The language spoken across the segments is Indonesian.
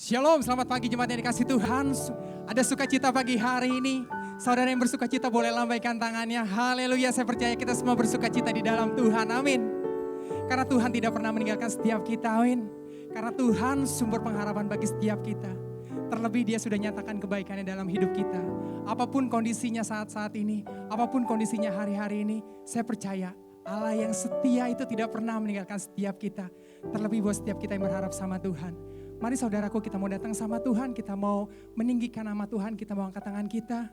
Shalom, selamat pagi jemaat yang dikasih Tuhan. Ada sukacita pagi hari ini. Saudara yang bersukacita boleh lambaikan tangannya. Haleluya, saya percaya kita semua bersukacita di dalam Tuhan. Amin. Karena Tuhan tidak pernah meninggalkan setiap kita. Amin. Karena Tuhan sumber pengharapan bagi setiap kita. Terlebih Dia sudah nyatakan kebaikannya dalam hidup kita. Apapun kondisinya saat-saat ini, apapun kondisinya hari-hari ini, saya percaya Allah yang setia itu tidak pernah meninggalkan setiap kita. Terlebih buat setiap kita yang berharap sama Tuhan. Mari saudaraku, kita mau datang sama Tuhan, kita mau meninggikan nama Tuhan, kita mau angkat tangan kita.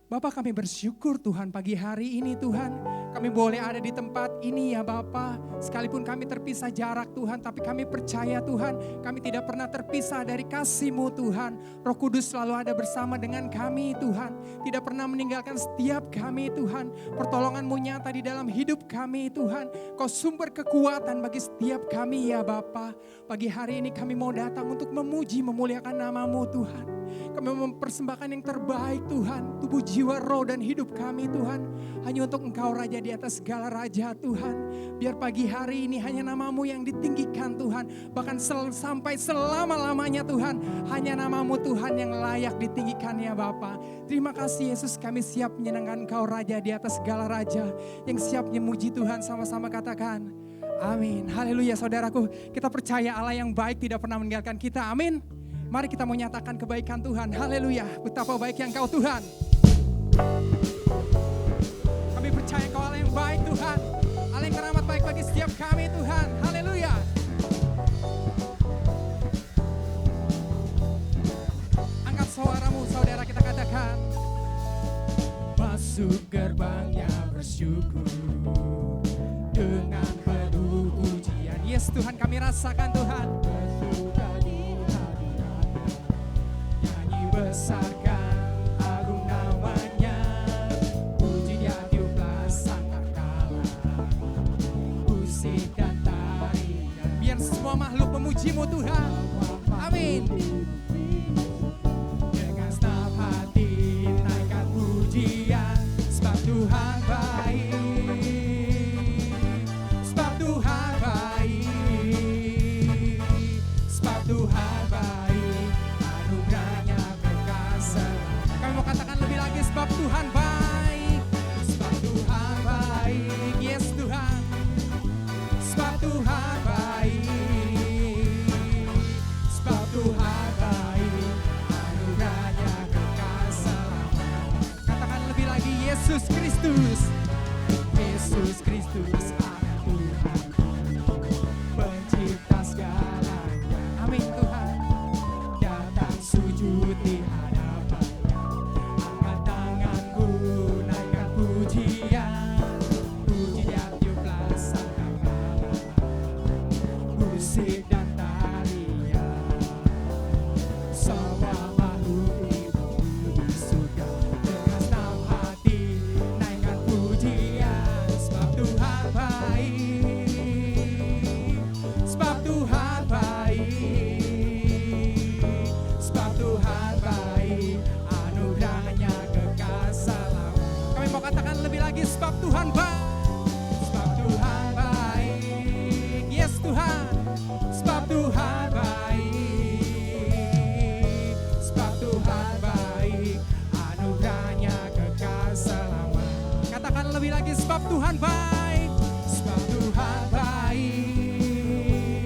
Bapak, kami bersyukur Tuhan pagi hari ini Tuhan. Kami boleh ada di tempat ini ya Bapak. Sekalipun kami terpisah jarak Tuhan, tapi kami percaya Tuhan, kami tidak pernah terpisah dari kasih-Mu Tuhan. Roh Kudus selalu ada bersama dengan kami Tuhan. Tidak pernah meninggalkan setiap kami Tuhan. Pertolongan-Mu nyata di dalam hidup kami Tuhan. Kau sumber kekuatan bagi setiap kami ya Bapak. Pagi hari ini kami mau datang untuk memuji, memuliakan nama-Mu Tuhan. Kami mempersembahkan yang terbaik Tuhan, tubuh, jiwa, roh dan hidup kami Tuhan. Hanya untuk Engkau Raja di atas segala raja Tuhan. Biar pagi hari ini hanya nama-Mu yang ditinggikan Tuhan. Bahkan sampai selama-lamanya Tuhan. Hanya nama-Mu Tuhan yang layak ditinggikan ya Bapa. Terima kasih Yesus, kami siap menyenangkan Engkau Raja di atas segala raja. Yang siap memuji Tuhan, sama-sama katakan amin. Haleluya saudaraku, kita percaya Allah yang baik tidak pernah meninggalkan kita. Amin. Mari kita mau nyatakan kebaikan Tuhan. Haleluya, betapa baiknya Engkau Tuhan. Kami percaya Engkau Allah yang baik Tuhan. Allah yang teramat baik bagi setiap kami Tuhan. Haleluya. Angkat suaramu saudara, kita katakan. Masuk gerbangnya bersyukur dengan penuh pujian. Yes Tuhan, kami rasakan Tuhan. Besarkan agung namanya, puji dia tiuplah sangkakala, musik dan tarian. Biar semua makhluk memuji-Mu Tuhan. Amin. Dengan segenap hati naikkan pujian, sebab Tuhan baik, sebab Tuhan baik, sebab Tuhan baik. Katakan lebih lagi, sebab Tuhan baik, sebab Tuhan baik, yes Tuhan, sebab Tuhan baik, sebab Tuhan baik, anugerahnya kekal selamanya. Katakan lebih lagi, Yesus Kristus, Yesus Kristus, Anak Tuhan, pencipta segalanya. Amin Tuhan, datang sujud di sebab Tuhan baik, sebab Tuhan baik, yes Tuhan, sebab Tuhan baik, sebab Tuhan baik, anugerahnya kekal selamanya. Katakan lebih lagi, sebab Tuhan baik, sebab Tuhan baik,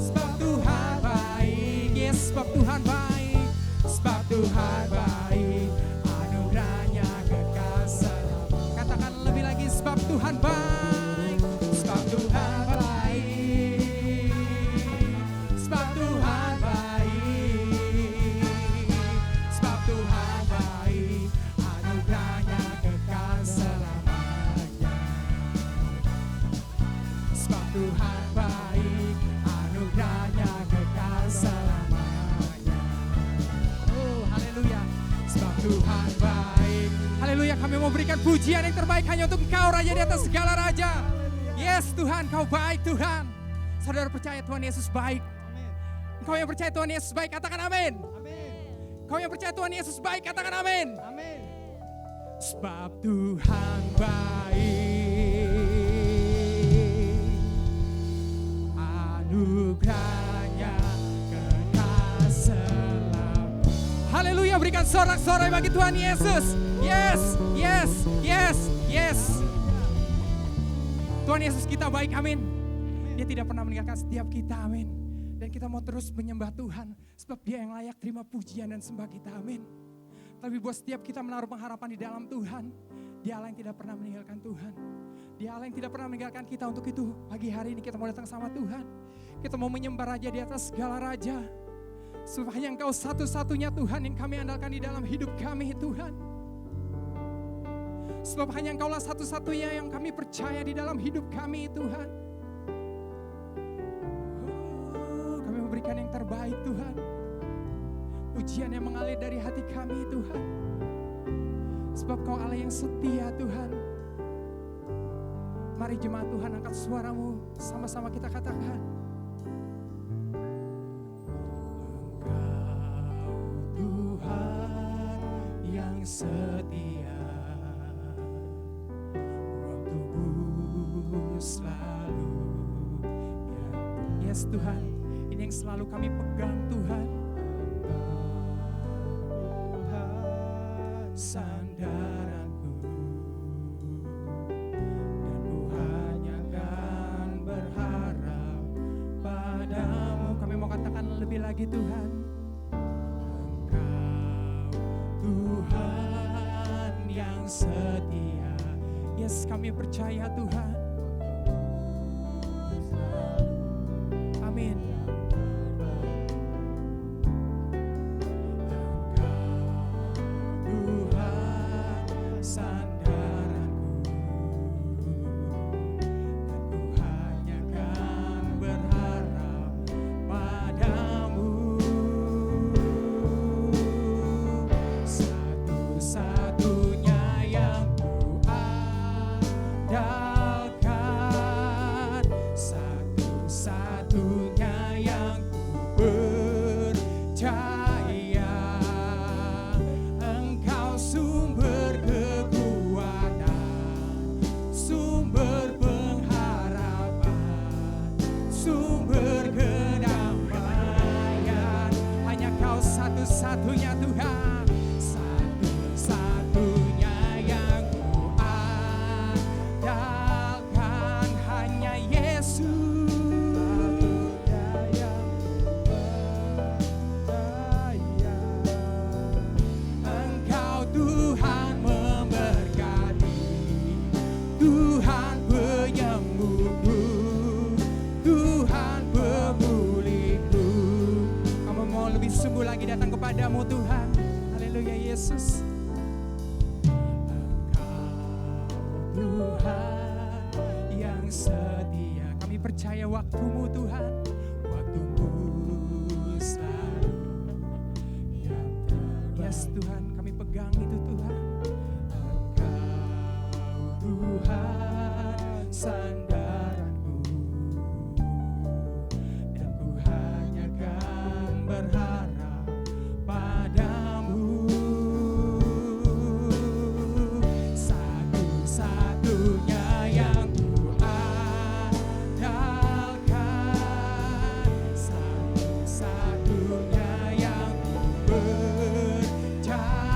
sebab Tuhan baik, yes sebab Tuhan baik, sebab Tuhan baik, anugerahnya kekal selamanya. Katakan lebih lagi, sebab Tuhan baik, sebab Tuhan baik, sebab Tuhan baik, sebab Tuhan baik, anugerahnya kekal selamanya. Sebab Tuhan baik, anugerahnya kekal selamanya. Oh haleluya, sebab Tuhan baik. Haleluya, kami mau berikan pujian yang terbaik hanya untuk Engkau Raja di atas segala raja. Yes Tuhan, Kau baik Tuhan. Saudara percaya Tuhan Yesus baik? Engkau yang percaya Tuhan Yesus baik, katakan amin. Kau yang percaya Tuhan Yesus baik, katakan amin. Sebab Tuhan baik, anugerahnya kekal berikan sorak-sorai bagi Tuhan Yesus. Yes, yes, yes, yes. Tuhan Yesus kita baik, amin. Dia tidak pernah meninggalkan setiap kita, amin. Dan kita mau terus menyembah Tuhan, sebab Dia yang layak terima pujian dan sembah kita, amin. Tapi buat setiap kita menaruh pengharapan di dalam Tuhan, Dia Allah yang tidak pernah meninggalkan Tuhan. Dia Allah yang tidak pernah meninggalkan kita. Untuk itu pagi hari ini kita mau datang sama Tuhan. Kita mau menyembah Raja di atas segala Raja. Sebab hanya Engkau satu-satunya Tuhan yang kami andalkan di dalam hidup kami, Tuhan. Sebab hanya Engkaulah satu-satunya yang kami percaya di dalam hidup kami, Tuhan. Oh, kami memberikan yang terbaik, Tuhan. Pujian yang mengalir dari hati kami, Tuhan. Sebab Kau Allah yang setia, Tuhan. Mari jemaat Tuhan, angkat suaramu, sama-sama kita katakan. Engkau Tuhan yang setia, waktumu selalu. Yes Tuhan, ini yang selalu kami pegang, Tuhan. Sandaranku, dan ku hanya akan berharap padamu. Kami mau katakan lebih lagi, Tuhan. Engkau Tuhan yang setia. Yes, kami percaya, Tuhan. Amin. Sandaranku, dan ku hanya akan berharap padamu. Satu-satunya yang ku andalkan, satu-satunya yang ku percaya. Engkau sumber kekuatan, sumber pengharapan, sumber kedamaian. Hanya Kau satu-satunya Tuhan, satu-satunya yang ku andalkan, hanya Yesus. Engkau Tuhan memberkati, Tuhan penyembuhku, Tuhan pemulihku. Kamu mau lebih sungguh lagi datang kepadamu, Tuhan. Haleluya Yesus. Engkau Tuhan yang setia. Kami percaya waktumu, Tuhan. Waktumu selalu. Yes Tuhan, kami pegang itu, Tuhan. Engkau Tuhan sandaranku, dan ku hanya akan berharap padamu. Satu-satunya yang ku andalkan, satu-satunya yang ku percaya.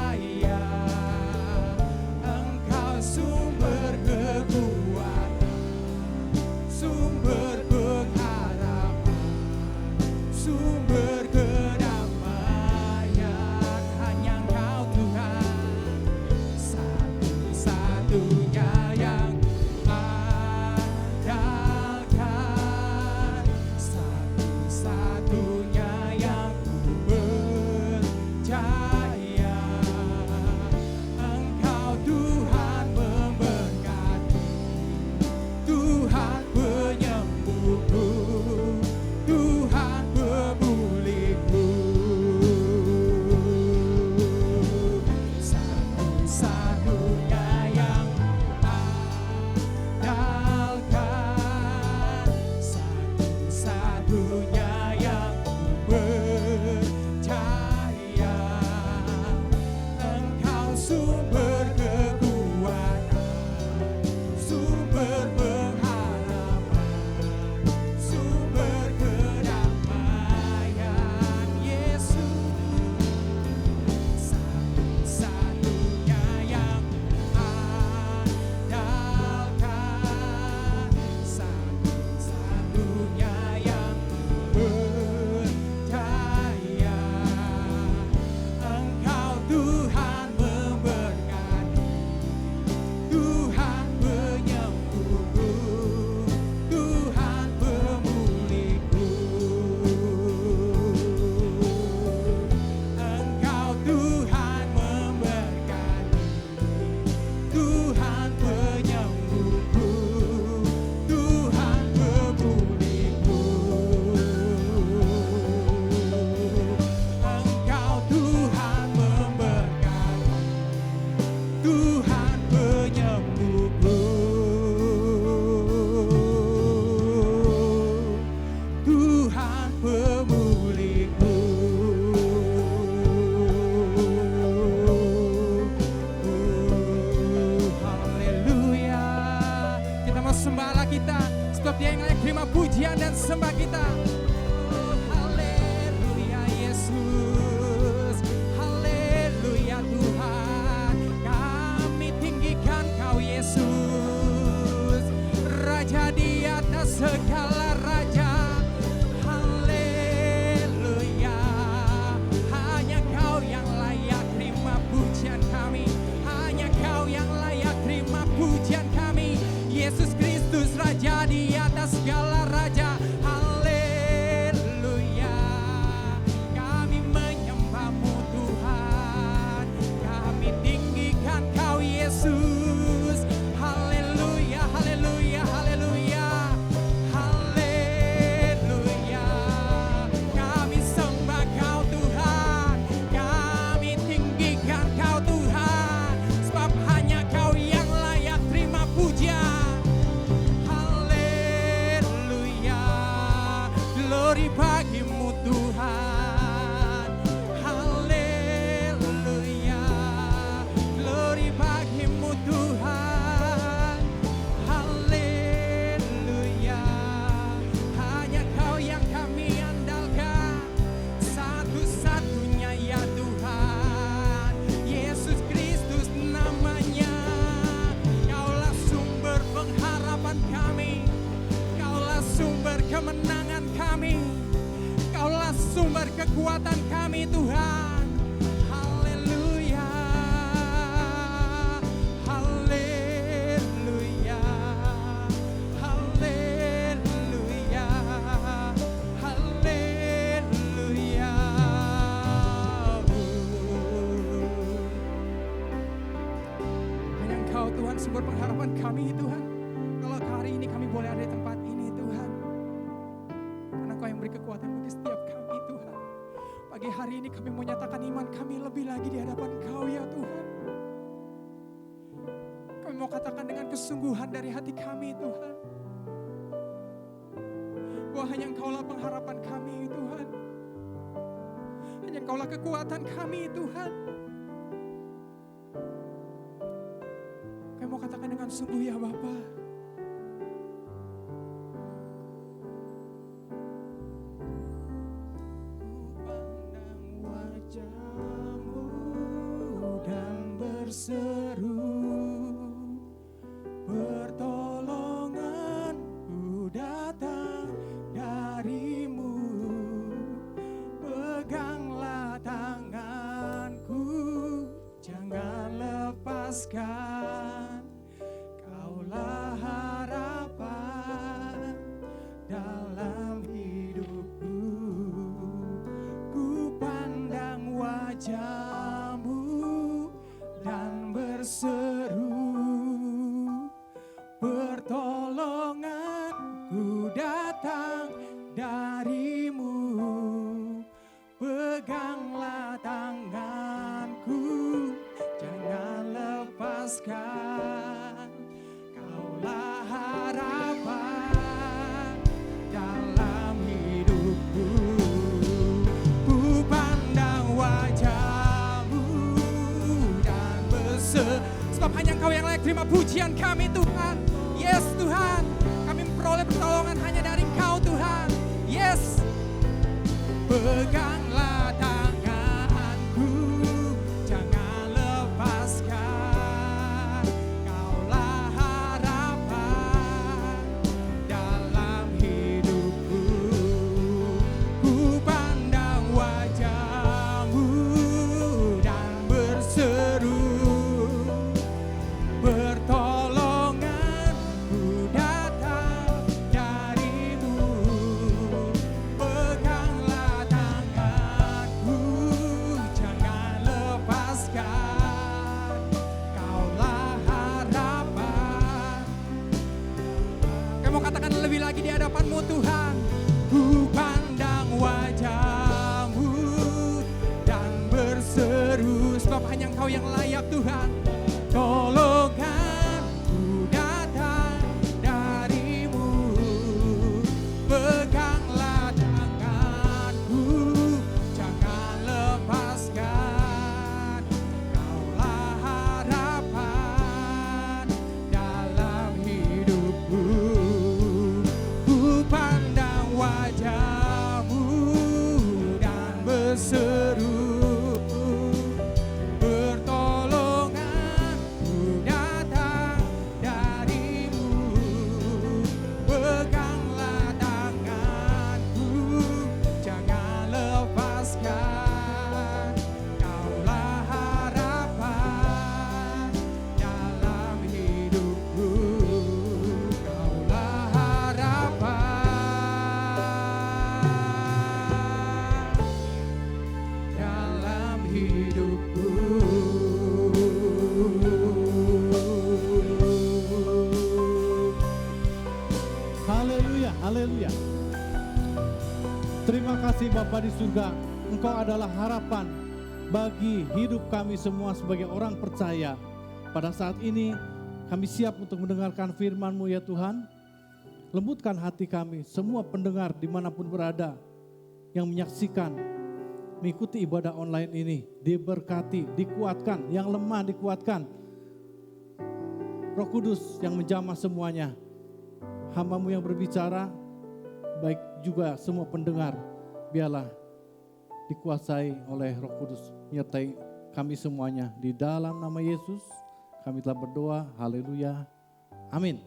layak terima pujian dan sembah kita. Oh, haleluya Yesus, haleluya Tuhan. Kami tinggikan Kau Yesus, Raja di atas segala raja. Haleluya, hanya Kau yang layak terima pujian kami. Hanya Kau yang layak terima pujian kami. Yesus Kristus Raja di atas segala raja. Haleluya, kami menyembah-Mu Tuhan. Kami tinggikan Kau Yesus. Haleluya, haleluya, haleluya. Haleluya, kami sembah Kau Tuhan. Kami tinggikan Kau Tuhan. Sebab hanya Kau yang layak terima pujian. Haleluya, glory bagi-Mu Tuhan. Haleluya, glory bagi-Mu Tuhan. Haleluya, hanya Kau yang kami andalkan. Satu-satunya ya Tuhan, Yesus Kristus namanya. Kaulah sumber pengharapan kami. Kaulah sumber kemenangan kami. Kaulah sumber kekuatan kami Tuhan. Haleluya, haleluya, haleluya, haleluya. Hanya Engkau Tuhan sumber pengharapan kami Tuhan. Kalau hari ini kami boleh ada di tempat ini Tuhan, karena Kau yang beri kekuatan bagi setiap kami Tuhan. Pagi hari ini kami mau nyatakan iman kami lebih lagi di hadapan Kau ya Tuhan. Kami mau katakan dengan kesungguhan dari hati kami Tuhan, bahwa hanya Engkaulah pengharapan kami Tuhan. Hanya Engkaulah kekuatan kami Tuhan. Kami mau katakan dengan sungguh ya Bapa. Dan berseru, pertolonganku datang dari-Mu. Peganglah tanganku, jangan lepaskan. Kaulah harapan dalam hidupku. Ku pandang wajah-Mu dan berseru, pertolonganku datang dari-Mu. Peganglah tanganku, jangan lepaskan. Kaulah harapan dalam hidupku. Ku pandang wajah-Mu dan sebab hanya Engkau yang layak terima pujian kami Tuhan. Yes Tuhan, kami memperoleh pertolongan hanya dari Engkau Tuhan. Yes, peganglah tanganku, jangan lepaskan. Kaulah harapan dalam hidupku. Ku pandang wajah-Mu dan berseru, pertolonganku datang dari-Mu. Peganglah tanganku, jangan lepaskan. Kaulah harapan. Kau mau katakan lebih lagi di hadapan-Mu Tuhan. Ku pandang wajah-Mu dan berseru, sebab hanya Engkau yang layak Tuhan. Tolonganku datang dari-Mu. Peganglah tanganku, jangan lepaskan. Kaulah harapan dalam hidupku. Ku Haleluya, haleluya. Terima kasih Bapa di surga. Engkau adalah harapan bagi hidup kami semua sebagai orang percaya. Pada saat ini kami siap untuk mendengarkan firman-Mu ya Tuhan. Lembutkan hati kami, semua pendengar dimanapun berada yang menyaksikan, mengikuti ibadah online ini, diberkati, dikuatkan, yang lemah dikuatkan. Roh Kudus yang menjamah semuanya, hamba-Mu yang berbicara, baik juga semua pendengar, biarlah dikuasai oleh Roh Kudus, menyertai kami semuanya. Di dalam nama Yesus kami telah berdoa, haleluya, amin.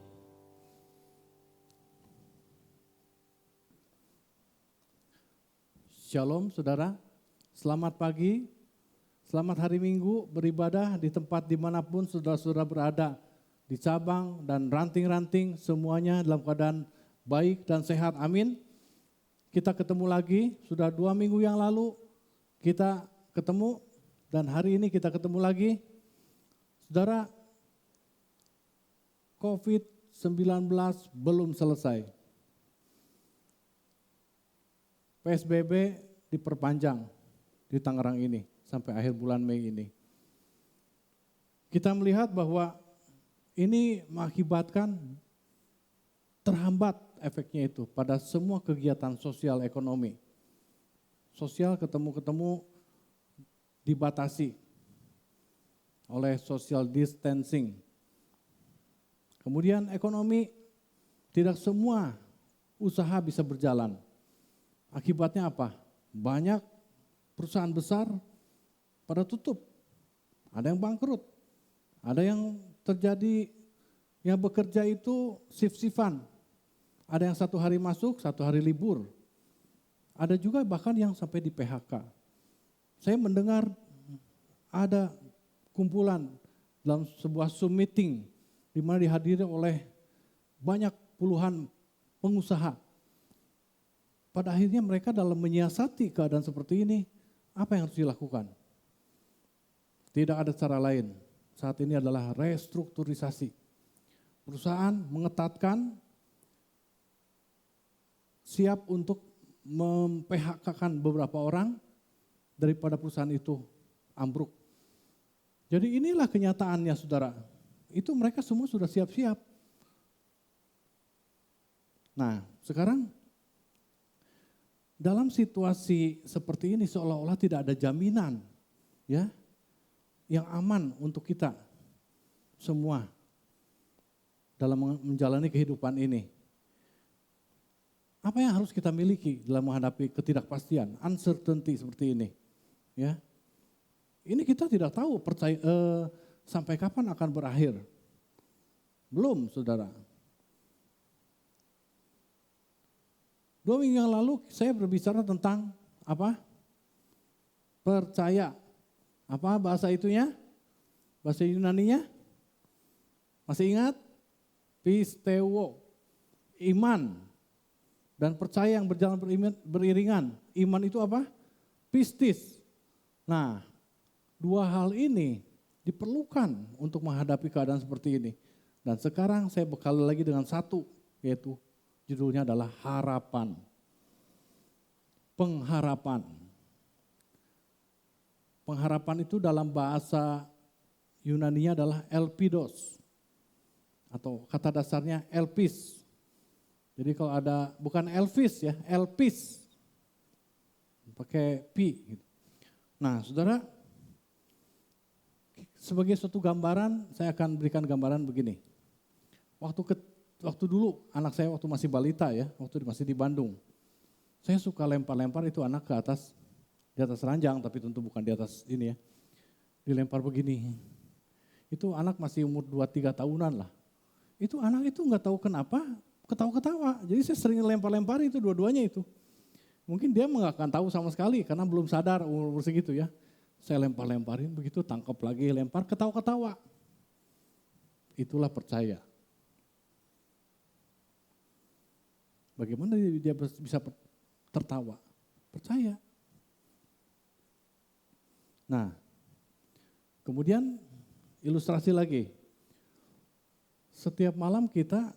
Shalom saudara, selamat pagi, selamat hari Minggu beribadah di tempat dimanapun saudara-saudara berada. Di cabang dan ranting-ranting semuanya dalam keadaan baik dan sehat, amin. Kita ketemu lagi, sudah 2 minggu yang lalu kita ketemu dan hari ini kita ketemu lagi. Saudara, COVID-19 belum selesai. PSBB diperpanjang di Tangerang ini sampai akhir bulan Mei ini. Kita melihat bahwa ini mengakibatkan terhambat efeknya itu pada semua kegiatan sosial ekonomi. Sosial ketemu-ketemu dibatasi oleh social distancing. Kemudian ekonomi, tidak semua usaha bisa berjalan. Akibatnya apa? Banyak perusahaan besar pada tutup, ada yang bangkrut, ada yang terjadi yang bekerja itu shift-shiftan, ada yang 1 hari masuk, 1 hari libur, ada juga bahkan yang sampai di PHK. Saya mendengar ada kumpulan dalam sebuah Zoom meeting di mana dihadiri oleh banyak puluhan pengusaha. Pada akhirnya mereka dalam menyiasati keadaan seperti ini, apa yang harus dilakukan? Tidak ada cara lain. Saat ini adalah restrukturisasi. Perusahaan mengetatkan, siap untuk mem-PHK-kan beberapa orang daripada perusahaan itu ambruk. Jadi inilah kenyataannya saudara. Itu mereka semua sudah siap-siap. Nah sekarang dalam situasi seperti ini seolah-olah tidak ada jaminan ya yang aman untuk kita semua dalam menjalani kehidupan ini. Apa yang harus kita miliki dalam menghadapi ketidakpastian, uncertainty seperti ini? Ya, ini kita tidak tahu sampai kapan akan berakhir. Belum, saudara. 2 minggu yang lalu saya berbicara tentang apa? Percaya. Apa bahasa itunya? Bahasa Yunaninya? Masih ingat? Pisteuo. Iman. Dan percaya yang berjalan beriringan. Iman itu apa? Pistis. Nah, 2 hal ini diperlukan untuk menghadapi keadaan seperti ini. Dan sekarang saya bekali lagi dengan satu, yaitu judulnya adalah harapan. Pengharapan. Pengharapan itu dalam bahasa Yunaninya adalah elpidos. Atau kata dasarnya elpis. Jadi kalau ada, bukan Elvis ya, elpis. Pakai pi. Gitu. Nah saudara, sebagai suatu gambaran, saya akan berikan gambaran begini. Waktu dulu anak saya waktu masih balita ya, waktu masih di Bandung. Saya suka lempar-lempar itu anak ke atas, di atas ranjang tapi tentu bukan di atas ini ya. Dilempar begini. Itu anak masih umur 2-3 tahunan lah. Itu anak itu nggak tahu kenapa ketawa-ketawa. Jadi saya sering lempar-lempar itu dua-duanya itu. Mungkin dia nggak akan tahu sama sekali karena belum sadar umur segitu ya. Saya lempar-lemparin begitu, tangkap lagi, lempar, ketawa-ketawa. Itulah percaya. Bagaimana dia bisa tertawa? Percaya. Nah, kemudian ilustrasi lagi. Setiap malam kita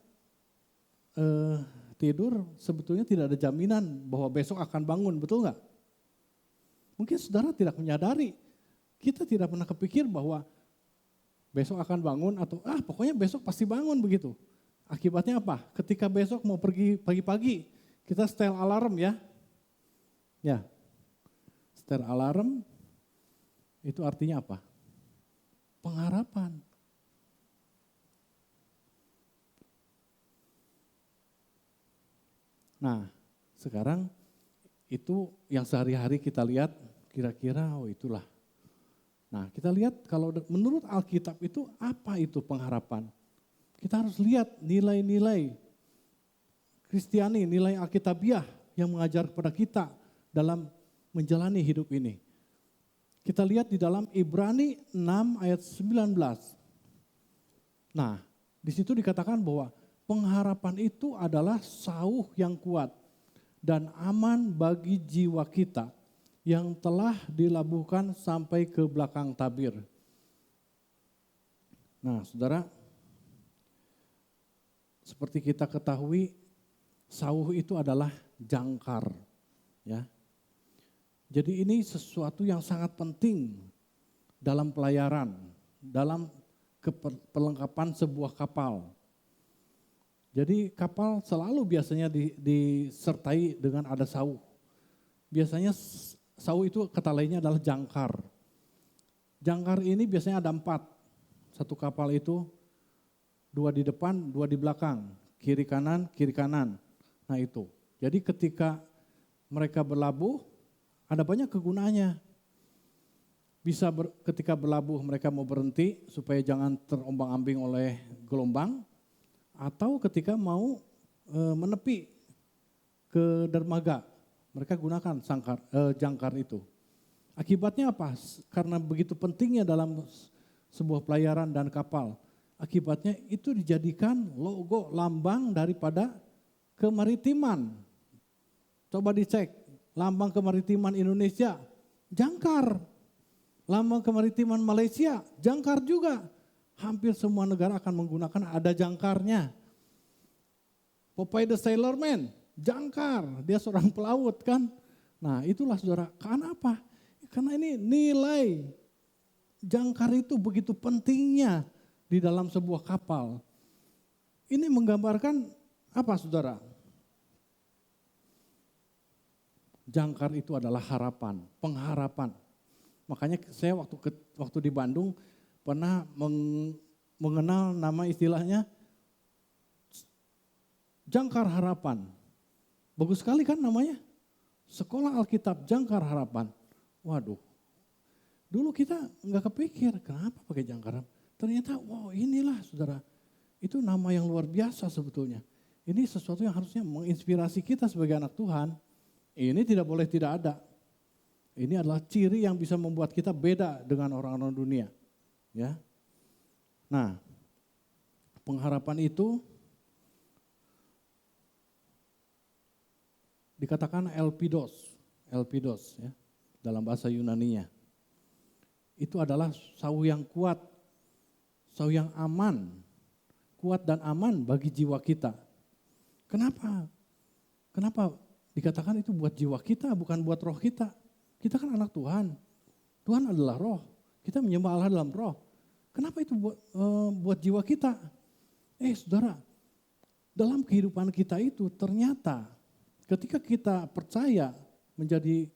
tidur sebetulnya tidak ada jaminan bahwa besok akan bangun, betul nggak? Mungkin saudara tidak menyadari, kita tidak pernah kepikir bahwa besok akan bangun atau pokoknya besok pasti bangun begitu. Akibatnya apa? Ketika besok mau pergi pagi-pagi, kita setel alarm ya. Ya, setel alarm itu artinya apa? Pengharapan. Nah, sekarang itu yang sehari-hari kita lihat kira-kira itulah. Nah, kita lihat kalau menurut Alkitab itu apa itu pengharapan? Kita harus lihat nilai-nilai Kristiani, nilai Alkitabiah yang mengajar kepada kita dalam menjalani hidup ini. Kita lihat di dalam Ibrani 6 ayat 19. Nah, di situ dikatakan bahwa pengharapan itu adalah sauh yang kuat dan aman bagi jiwa kita yang telah dilabuhkan sampai ke belakang tabir. Nah, saudara, seperti kita ketahui, sauh itu adalah jangkar. Ya. Jadi ini sesuatu yang sangat penting dalam pelayaran, dalam perlengkapan sebuah kapal. Jadi kapal selalu biasanya disertai dengan ada sauh. Biasanya sauh itu kata lainnya adalah jangkar. Jangkar ini biasanya ada 4. Satu kapal itu 2 di depan, 2 di belakang, kiri kanan, kiri kanan. Nah itu. Jadi ketika mereka berlabuh, ada banyak kegunaannya. Bisa ketika berlabuh mereka mau berhenti supaya jangan terombang-ambing oleh gelombang. Atau ketika mau menepi ke dermaga, mereka gunakan jangkar itu. Akibatnya apa? Karena begitu pentingnya dalam sebuah pelayaran dan kapal. Akibatnya itu dijadikan logo lambang daripada kemaritiman. Coba dicek, lambang kemaritiman Indonesia, jangkar. Lambang kemaritiman Malaysia, jangkar juga. Hampir semua negara akan menggunakan ada jangkarnya. Popeye the Sailor Man, jangkar, dia seorang pelaut kan. Nah itulah saudara, karena apa? Karena ini nilai jangkar itu begitu pentingnya di dalam sebuah kapal. Ini menggambarkan apa saudara? Jangkar itu adalah harapan, pengharapan. Makanya saya waktu di Bandung pernah mengenal nama istilahnya Jangkar Harapan. Bagus sekali kan namanya? Sekolah Alkitab Jangkar Harapan. Waduh, dulu kita nggak kepikir kenapa pakai jangkar. Ternyata wow inilah saudara, itu nama yang luar biasa sebetulnya. Ini sesuatu yang harusnya menginspirasi kita sebagai anak Tuhan. Ini tidak boleh tidak ada. Ini adalah ciri yang bisa membuat kita beda dengan orang-orang dunia. Ya. Nah, pengharapan itu dikatakan elpidos ya, dalam bahasa Yunaninya. Itu adalah sauh yang kuat, sauh yang aman, kuat dan aman bagi jiwa kita. Kenapa? Kenapa dikatakan itu buat jiwa kita, bukan buat roh kita? Kita kan anak Tuhan. Tuhan adalah roh. Kita menyembah Allah dalam roh. Kenapa itu buat jiwa kita? Saudara, dalam kehidupan kita itu ternyata ketika kita percaya menjadi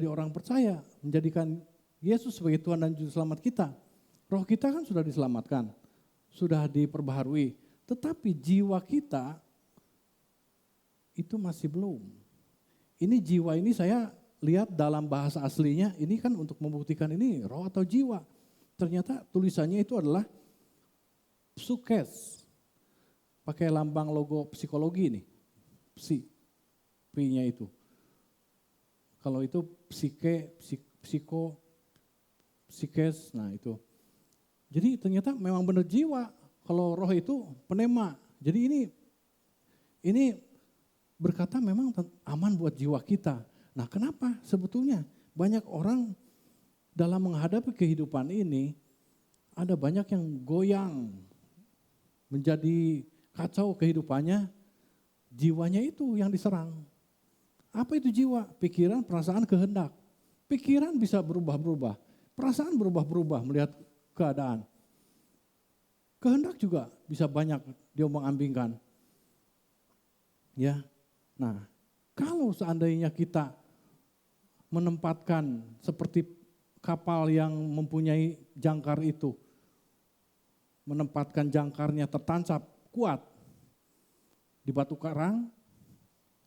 orang percaya, menjadikan Yesus sebagai Tuhan dan Juru Selamat kita, roh kita kan sudah diselamatkan, sudah diperbaharui. Tetapi jiwa kita itu masih belum. Ini jiwa ini saya lihat dalam bahasa aslinya, ini kan untuk membuktikan ini roh atau jiwa. Ternyata tulisannya itu adalah psyches. Pakai lambang logo psikologi nih. P-nya itu. Kalau itu psyches, nah itu. Jadi ternyata memang benar jiwa. Kalau roh itu pneuma. Jadi ini berkata memang aman buat jiwa kita. Nah kenapa sebetulnya banyak orang dalam menghadapi kehidupan ini ada banyak yang goyang, menjadi kacau kehidupannya jiwanya itu yang diserang. Apa itu jiwa? Pikiran, perasaan, kehendak. Pikiran bisa berubah-berubah. Perasaan berubah-berubah melihat keadaan. Kehendak juga bisa banyak diombang-ambingkan. Ya. Nah, kalau seandainya kita menempatkan seperti kapal yang mempunyai jangkar itu, menempatkan jangkarnya tertancap kuat di batu karang,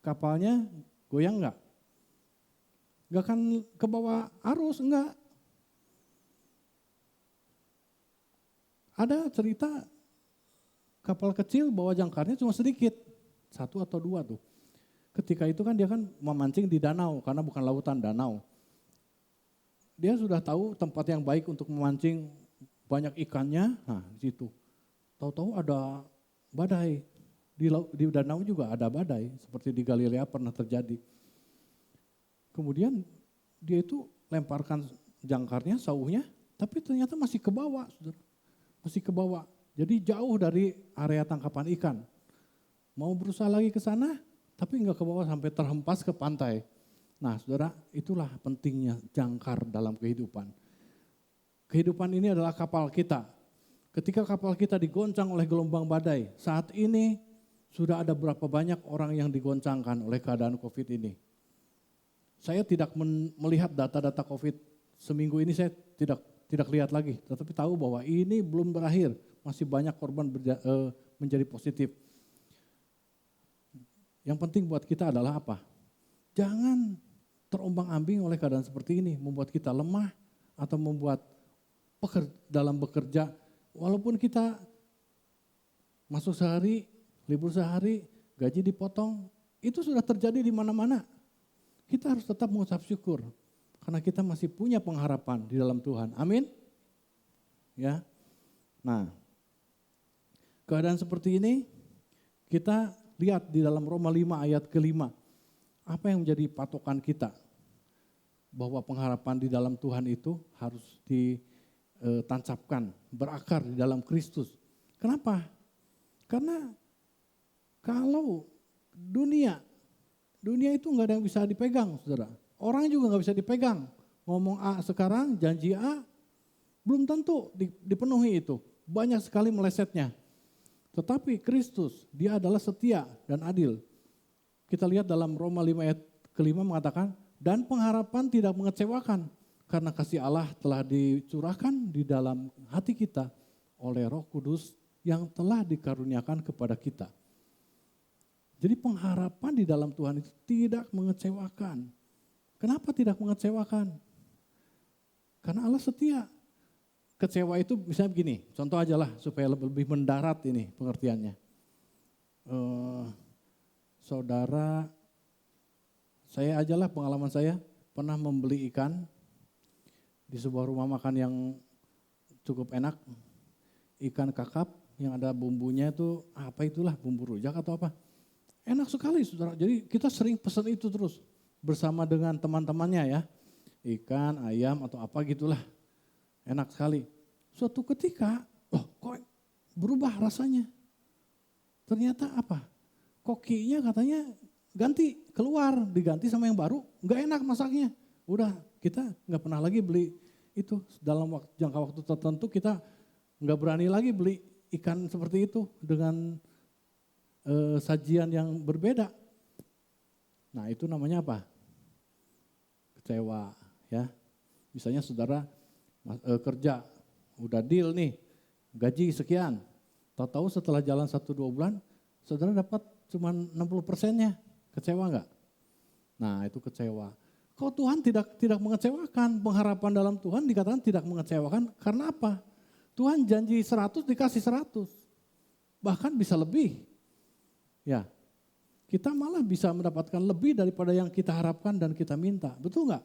kapalnya goyang enggak? Enggak akan ke bawah arus, enggak. Ada cerita kapal kecil bawa jangkarnya cuma sedikit, 1 atau 2 tuh. Ketika itu kan dia kan memancing di danau, karena bukan lautan, danau. Dia sudah tahu tempat yang baik untuk memancing banyak ikannya, nah di situ. Tahu-tahu ada badai, di danau juga ada badai, seperti di Galilea pernah terjadi. Kemudian dia itu lemparkan jangkarnya, sauhnya, tapi ternyata masih ke bawah, saudara. Masih ke bawah. Jadi jauh dari area tangkapan ikan. Mau berusaha lagi ke sana, tapi enggak ke bawah sampai terhempas ke pantai. Nah saudara, itulah pentingnya jangkar dalam kehidupan. Kehidupan ini adalah kapal kita. Ketika kapal kita digoncang oleh gelombang badai, saat ini sudah ada berapa banyak orang yang digoncangkan oleh keadaan COVID ini. Saya tidak melihat data-data COVID seminggu ini, saya tidak lihat lagi, tetapi tahu bahwa ini belum berakhir, masih banyak korban menjadi positif. Yang penting buat kita adalah apa? Jangan terombang-ambing oleh keadaan seperti ini, membuat kita lemah atau membuat dalam bekerja, walaupun kita masuk sehari, libur sehari, gaji dipotong, itu sudah terjadi di mana-mana. Kita harus tetap mengucap syukur, karena kita masih punya pengharapan di dalam Tuhan. Amin. Ya. Nah, keadaan seperti ini kita lihat di dalam Roma 5 ayat ke-5. Apa yang menjadi patokan kita? Bahwa pengharapan di dalam Tuhan itu harus ditancapkan, berakar di dalam Kristus. Kenapa? Karena kalau dunia itu enggak ada yang bisa dipegang, saudara. Orang juga nggak bisa dipegang. Ngomong A sekarang, janji A, belum tentu dipenuhi itu. Banyak sekali melesetnya. Tetapi Kristus, dia adalah setia dan adil. Kita lihat dalam Roma 5 ayat ke-5 mengatakan, dan pengharapan tidak mengecewakan, karena kasih Allah telah dicurahkan di dalam hati kita oleh Roh Kudus yang telah dikaruniakan kepada kita. Jadi pengharapan di dalam Tuhan itu tidak mengecewakan. Kenapa tidak mengecewakan? Karena Allah setia. Kecewa itu misalnya begini, contoh aja lah supaya lebih mendarat ini pengertiannya. Saudara, saya ajalah pengalaman saya pernah membeli ikan di sebuah rumah makan yang cukup enak. Ikan kakap yang ada bumbunya itu apa itulah, bumbu rujak atau apa. Enak sekali saudara, jadi kita sering pesan itu terus. Bersama dengan teman-temannya ya, ikan, ayam atau apa gitulah, enak sekali. Suatu ketika, kok berubah rasanya. Ternyata apa? Kokinya katanya diganti sama yang baru, nggak enak masaknya. Udah kita nggak pernah lagi beli itu, dalam jangka waktu tertentu kita nggak berani lagi beli ikan seperti itu dengan sajian yang berbeda. Nah itu namanya apa? Kecewa ya. Misalnya saudara kerja, udah deal nih, gaji sekian. Tahu-tahu setelah jalan 1-2 bulan, saudara dapat cuma 60%-nya. Kecewa enggak? Nah itu kecewa. Kalau Tuhan tidak mengecewakan, pengharapan dalam Tuhan dikatakan tidak mengecewakan, karena apa? Tuhan janji 100 dikasih 100. Bahkan bisa lebih. Ya. Kita malah bisa mendapatkan lebih daripada yang kita harapkan dan kita minta. Betul nggak?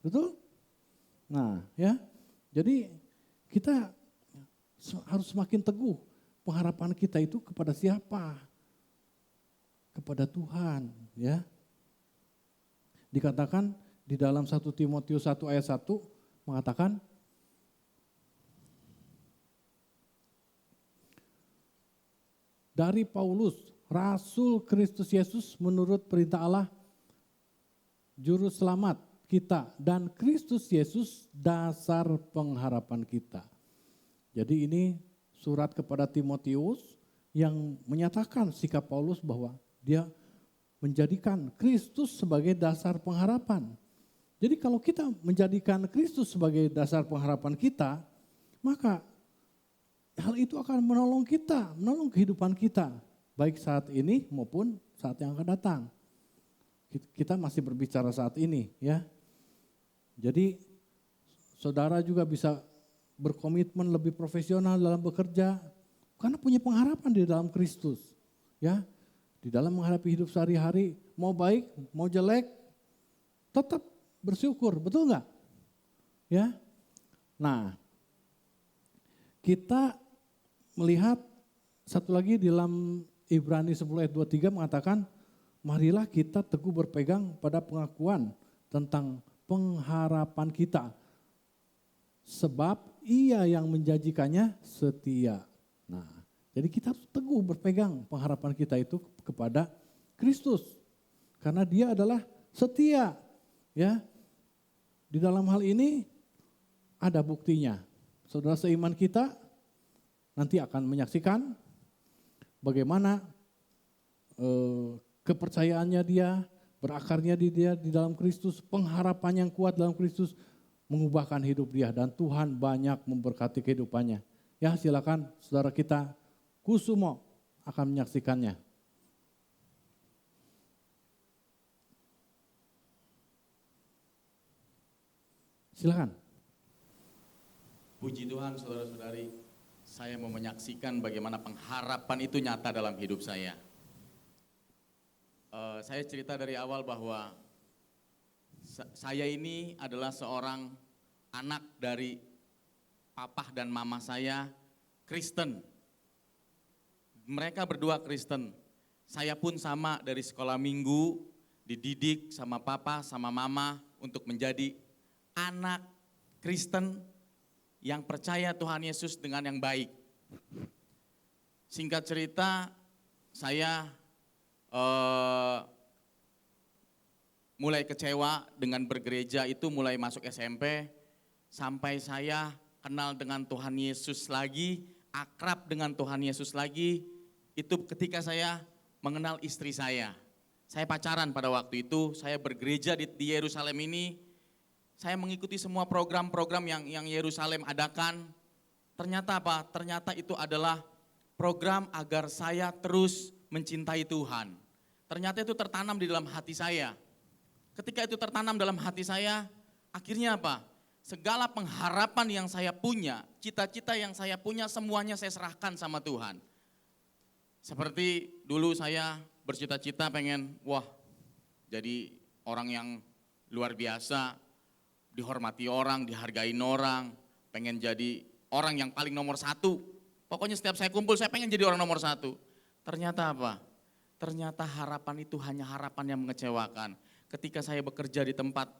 Betul? Nah ya, jadi kita harus semakin teguh. Pengharapan kita itu kepada siapa? Kepada Tuhan. Ya. Dikatakan di dalam 1 Timotius 1 ayat 1 mengatakan, dari Paulus, Rasul Kristus Yesus menurut perintah Allah, Juru Selamat kita, dan Kristus Yesus dasar pengharapan kita. Jadi ini surat kepada Timotius yang menyatakan sikap Paulus bahwa dia menjadikan Kristus sebagai dasar pengharapan. Jadi kalau kita menjadikan Kristus sebagai dasar pengharapan kita, maka hal itu akan menolong kita, menolong kehidupan kita, baik saat ini maupun saat yang akan datang. Kita masih berbicara saat ini, ya. Jadi saudara juga bisa berkomitmen lebih profesional dalam bekerja karena punya pengharapan di dalam Kristus, ya. Di dalam menghadapi hidup sehari-hari, mau baik, mau jelek, tetap bersyukur, betul nggak? Ya. Nah, kita melihat satu lagi di dalam Ibrani 10 ayat 23 mengatakan, marilah kita teguh berpegang pada pengakuan tentang pengharapan kita. Sebab ia yang menjanjikannya setia. Nah, jadi kita harus teguh berpegang pengharapan kita itu kepada Kristus. Karena dia adalah setia. Ya. Di dalam hal ini ada buktinya. Saudara seiman kita nanti akan menyaksikan bagaimana kepercayaannya dia, berakarnya dia di dalam Kristus, pengharapan yang kuat dalam Kristus mengubahkan hidup dia dan Tuhan banyak memberkati kehidupannya. Ya, silakan saudara kita Kusumo akan menyaksikannya. Silakan. Puji Tuhan saudara-saudari, saya mau menyaksikan bagaimana pengharapan itu nyata dalam hidup saya. Saya cerita dari awal bahwa saya ini adalah seorang anak dari papa dan mama saya Kristen. Mereka berdua Kristen. Saya pun sama dari sekolah minggu, dididik sama papa sama mama untuk menjadi anak Kristen yang percaya Tuhan Yesus dengan yang baik. Singkat cerita, saya mulai kecewa dengan bergereja itu mulai masuk SMP, sampai saya kenal dengan Tuhan Yesus lagi, akrab dengan Tuhan Yesus lagi, itu ketika saya mengenal istri saya. Saya pacaran pada waktu itu, saya bergereja di Yerusalem ini, saya mengikuti semua program-program yang Yerusalem adakan. Ternyata apa? Ternyata itu adalah program agar saya terus mencintai Tuhan. Ternyata itu tertanam di dalam hati saya. Ketika itu tertanam dalam hati saya, akhirnya apa? Segala pengharapan yang saya punya, cita-cita yang saya punya, semuanya saya serahkan sama Tuhan. Seperti dulu saya bercita-cita pengen, jadi orang yang luar biasa, dihormati orang, dihargain orang, pengen jadi orang yang paling nomor satu. Pokoknya setiap saya kumpul, saya pengen jadi orang nomor satu. Ternyata apa? Ternyata harapan itu hanya harapan yang mengecewakan. Ketika saya bekerja di tempat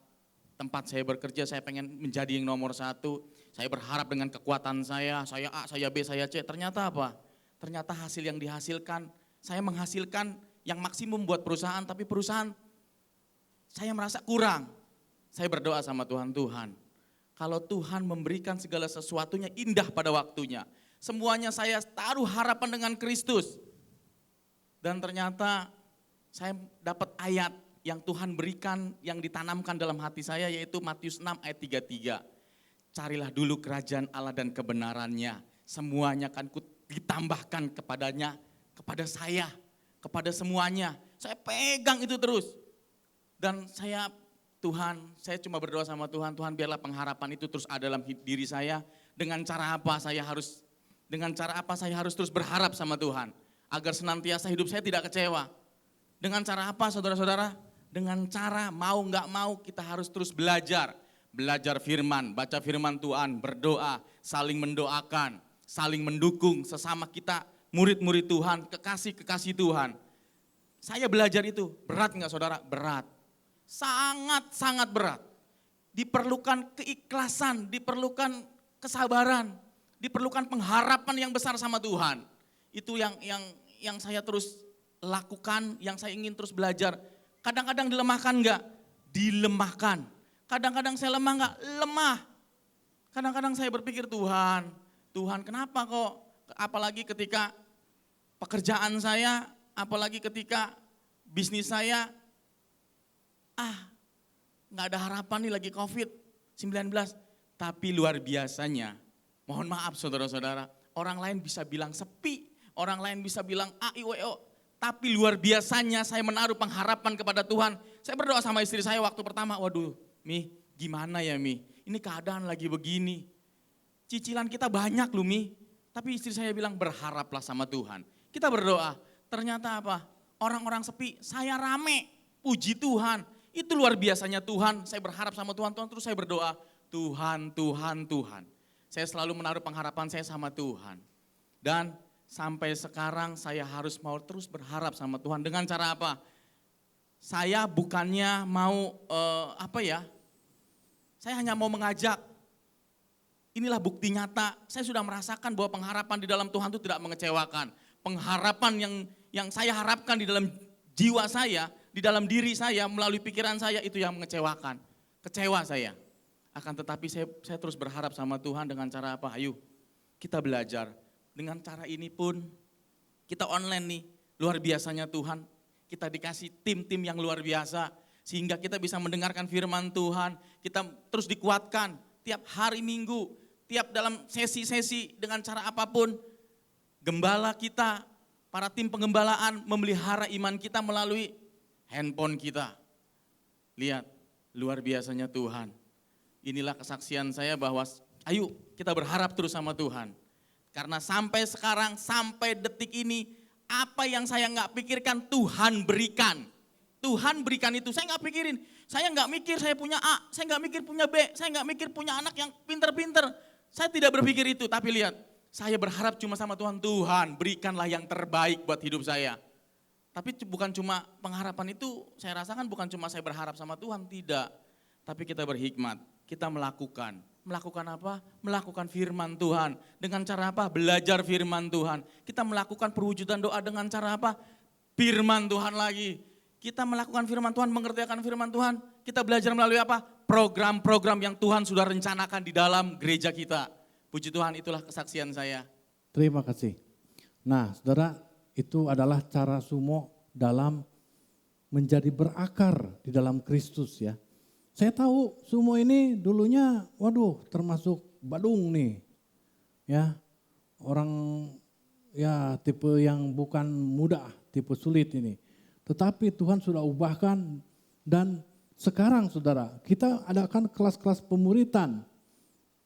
saya bekerja, saya pengen menjadi yang nomor satu. Saya berharap dengan kekuatan saya A, saya B, saya C. Ternyata apa? Ternyata hasil yang dihasilkan, saya menghasilkan yang maksimum buat perusahaan, tapi perusahaan saya merasa kurang. Saya berdoa sama Tuhan, kalau Tuhan memberikan segala sesuatunya indah pada waktunya. Semuanya saya taruh harapan dengan Kristus. Dan ternyata saya dapat ayat yang Tuhan berikan, yang ditanamkan dalam hati saya, yaitu Matius 6 ayat 33. Carilah dulu kerajaan Allah dan kebenarannya, semuanya akan ditambahkan kepadanya, kepada saya, kepada semuanya. Saya pegang itu terus. Dan saya cuma berdoa sama Tuhan, Tuhan biarlah pengharapan itu terus ada dalam diri saya. Dengan cara apa saya harus terus berharap sama Tuhan. Agar senantiasa hidup saya tidak kecewa. Dengan cara apa saudara-saudara? Dengan cara mau gak mau kita harus terus belajar. Belajar firman, baca firman Tuhan, berdoa, saling mendoakan, saling mendukung sesama kita, murid-murid Tuhan, kekasih-kekasih Tuhan. Saya belajar itu, berat gak saudara? Berat. Sangat-sangat berat. Diperlukan keikhlasan, diperlukan kesabaran, diperlukan pengharapan yang besar sama Tuhan. Itu yang saya terus lakukan, yang saya ingin terus belajar. Kadang-kadang dilemahkan enggak? Dilemahkan. Kadang-kadang saya lemah enggak? Lemah. Kadang-kadang saya berpikir Tuhan kenapa kok? Apalagi ketika pekerjaan saya, apalagi ketika bisnis saya, nggak ada harapan nih lagi COVID-19. Tapi luar biasanya, mohon maaf saudara-saudara, orang lain bisa bilang sepi, orang lain bisa bilang AIWO, tapi luar biasanya saya menaruh pengharapan kepada Tuhan. Saya berdoa sama istri saya waktu pertama, waduh Mi, gimana ya Mi, ini keadaan lagi begini. Cicilan kita banyak loh Mi, tapi istri saya bilang berharaplah sama Tuhan. Kita berdoa, ternyata apa? Orang-orang sepi, saya rame, puji Tuhan. Itu luar biasanya Tuhan, saya berharap sama Tuhan, terus saya berdoa, Tuhan. Saya selalu menaruh pengharapan saya sama Tuhan. Dan sampai sekarang saya harus mau terus berharap sama Tuhan. Dengan cara apa? Saya bukannya mau saya hanya mau mengajak. Inilah bukti nyata, saya sudah merasakan bahwa pengharapan di dalam Tuhan itu tidak mengecewakan. Pengharapan yang saya harapkan di dalam jiwa saya, di dalam diri saya, melalui pikiran saya itu yang mengecewakan. Kecewa saya. Akan tetapi saya terus berharap sama Tuhan dengan cara apa? Ayo kita belajar. Dengan cara ini pun kita online nih. Luar biasanya Tuhan. Kita dikasih tim-tim yang luar biasa. Sehingga kita bisa mendengarkan firman Tuhan. Kita terus dikuatkan tiap hari Minggu. Tiap dalam sesi-sesi dengan cara apapun. Gembala kita, para tim penggembalaan memelihara iman kita melalui handphone kita. Lihat, luar biasanya Tuhan. Inilah kesaksian saya bahwa ayo kita berharap terus sama Tuhan. Karena sampai sekarang, sampai detik ini, apa yang saya nggak pikirkan Tuhan berikan. Tuhan berikan itu, saya nggak pikirin. Saya nggak mikir saya punya A, saya nggak mikir punya B, saya nggak mikir punya anak yang pinter-pinter. Saya tidak berpikir itu, tapi lihat, saya berharap cuma sama Tuhan, Tuhan berikanlah yang terbaik buat hidup saya. Tapi bukan cuma pengharapan itu, saya rasakan bukan cuma saya berharap sama Tuhan, tidak. Tapi kita berhikmat, kita melakukan. Melakukan apa? Melakukan firman Tuhan. Dengan cara apa? Belajar firman Tuhan. Kita melakukan perwujudan doa dengan cara apa? Firman Tuhan lagi. Kita melakukan firman Tuhan, mengerjakan firman Tuhan. Kita belajar melalui apa? Program-program yang Tuhan sudah rencanakan di dalam gereja kita. Puji Tuhan, itulah kesaksian saya. Terima kasih. Nah, saudara, itu adalah cara Sumo dalam menjadi berakar di dalam Kristus ya. Saya tahu Sumo ini dulunya, termasuk Badung nih. Ya, orang ya tipe yang bukan mudah, tipe sulit ini. Tetapi Tuhan sudah ubahkan dan sekarang saudara, kita adakan kelas-kelas pemuritan.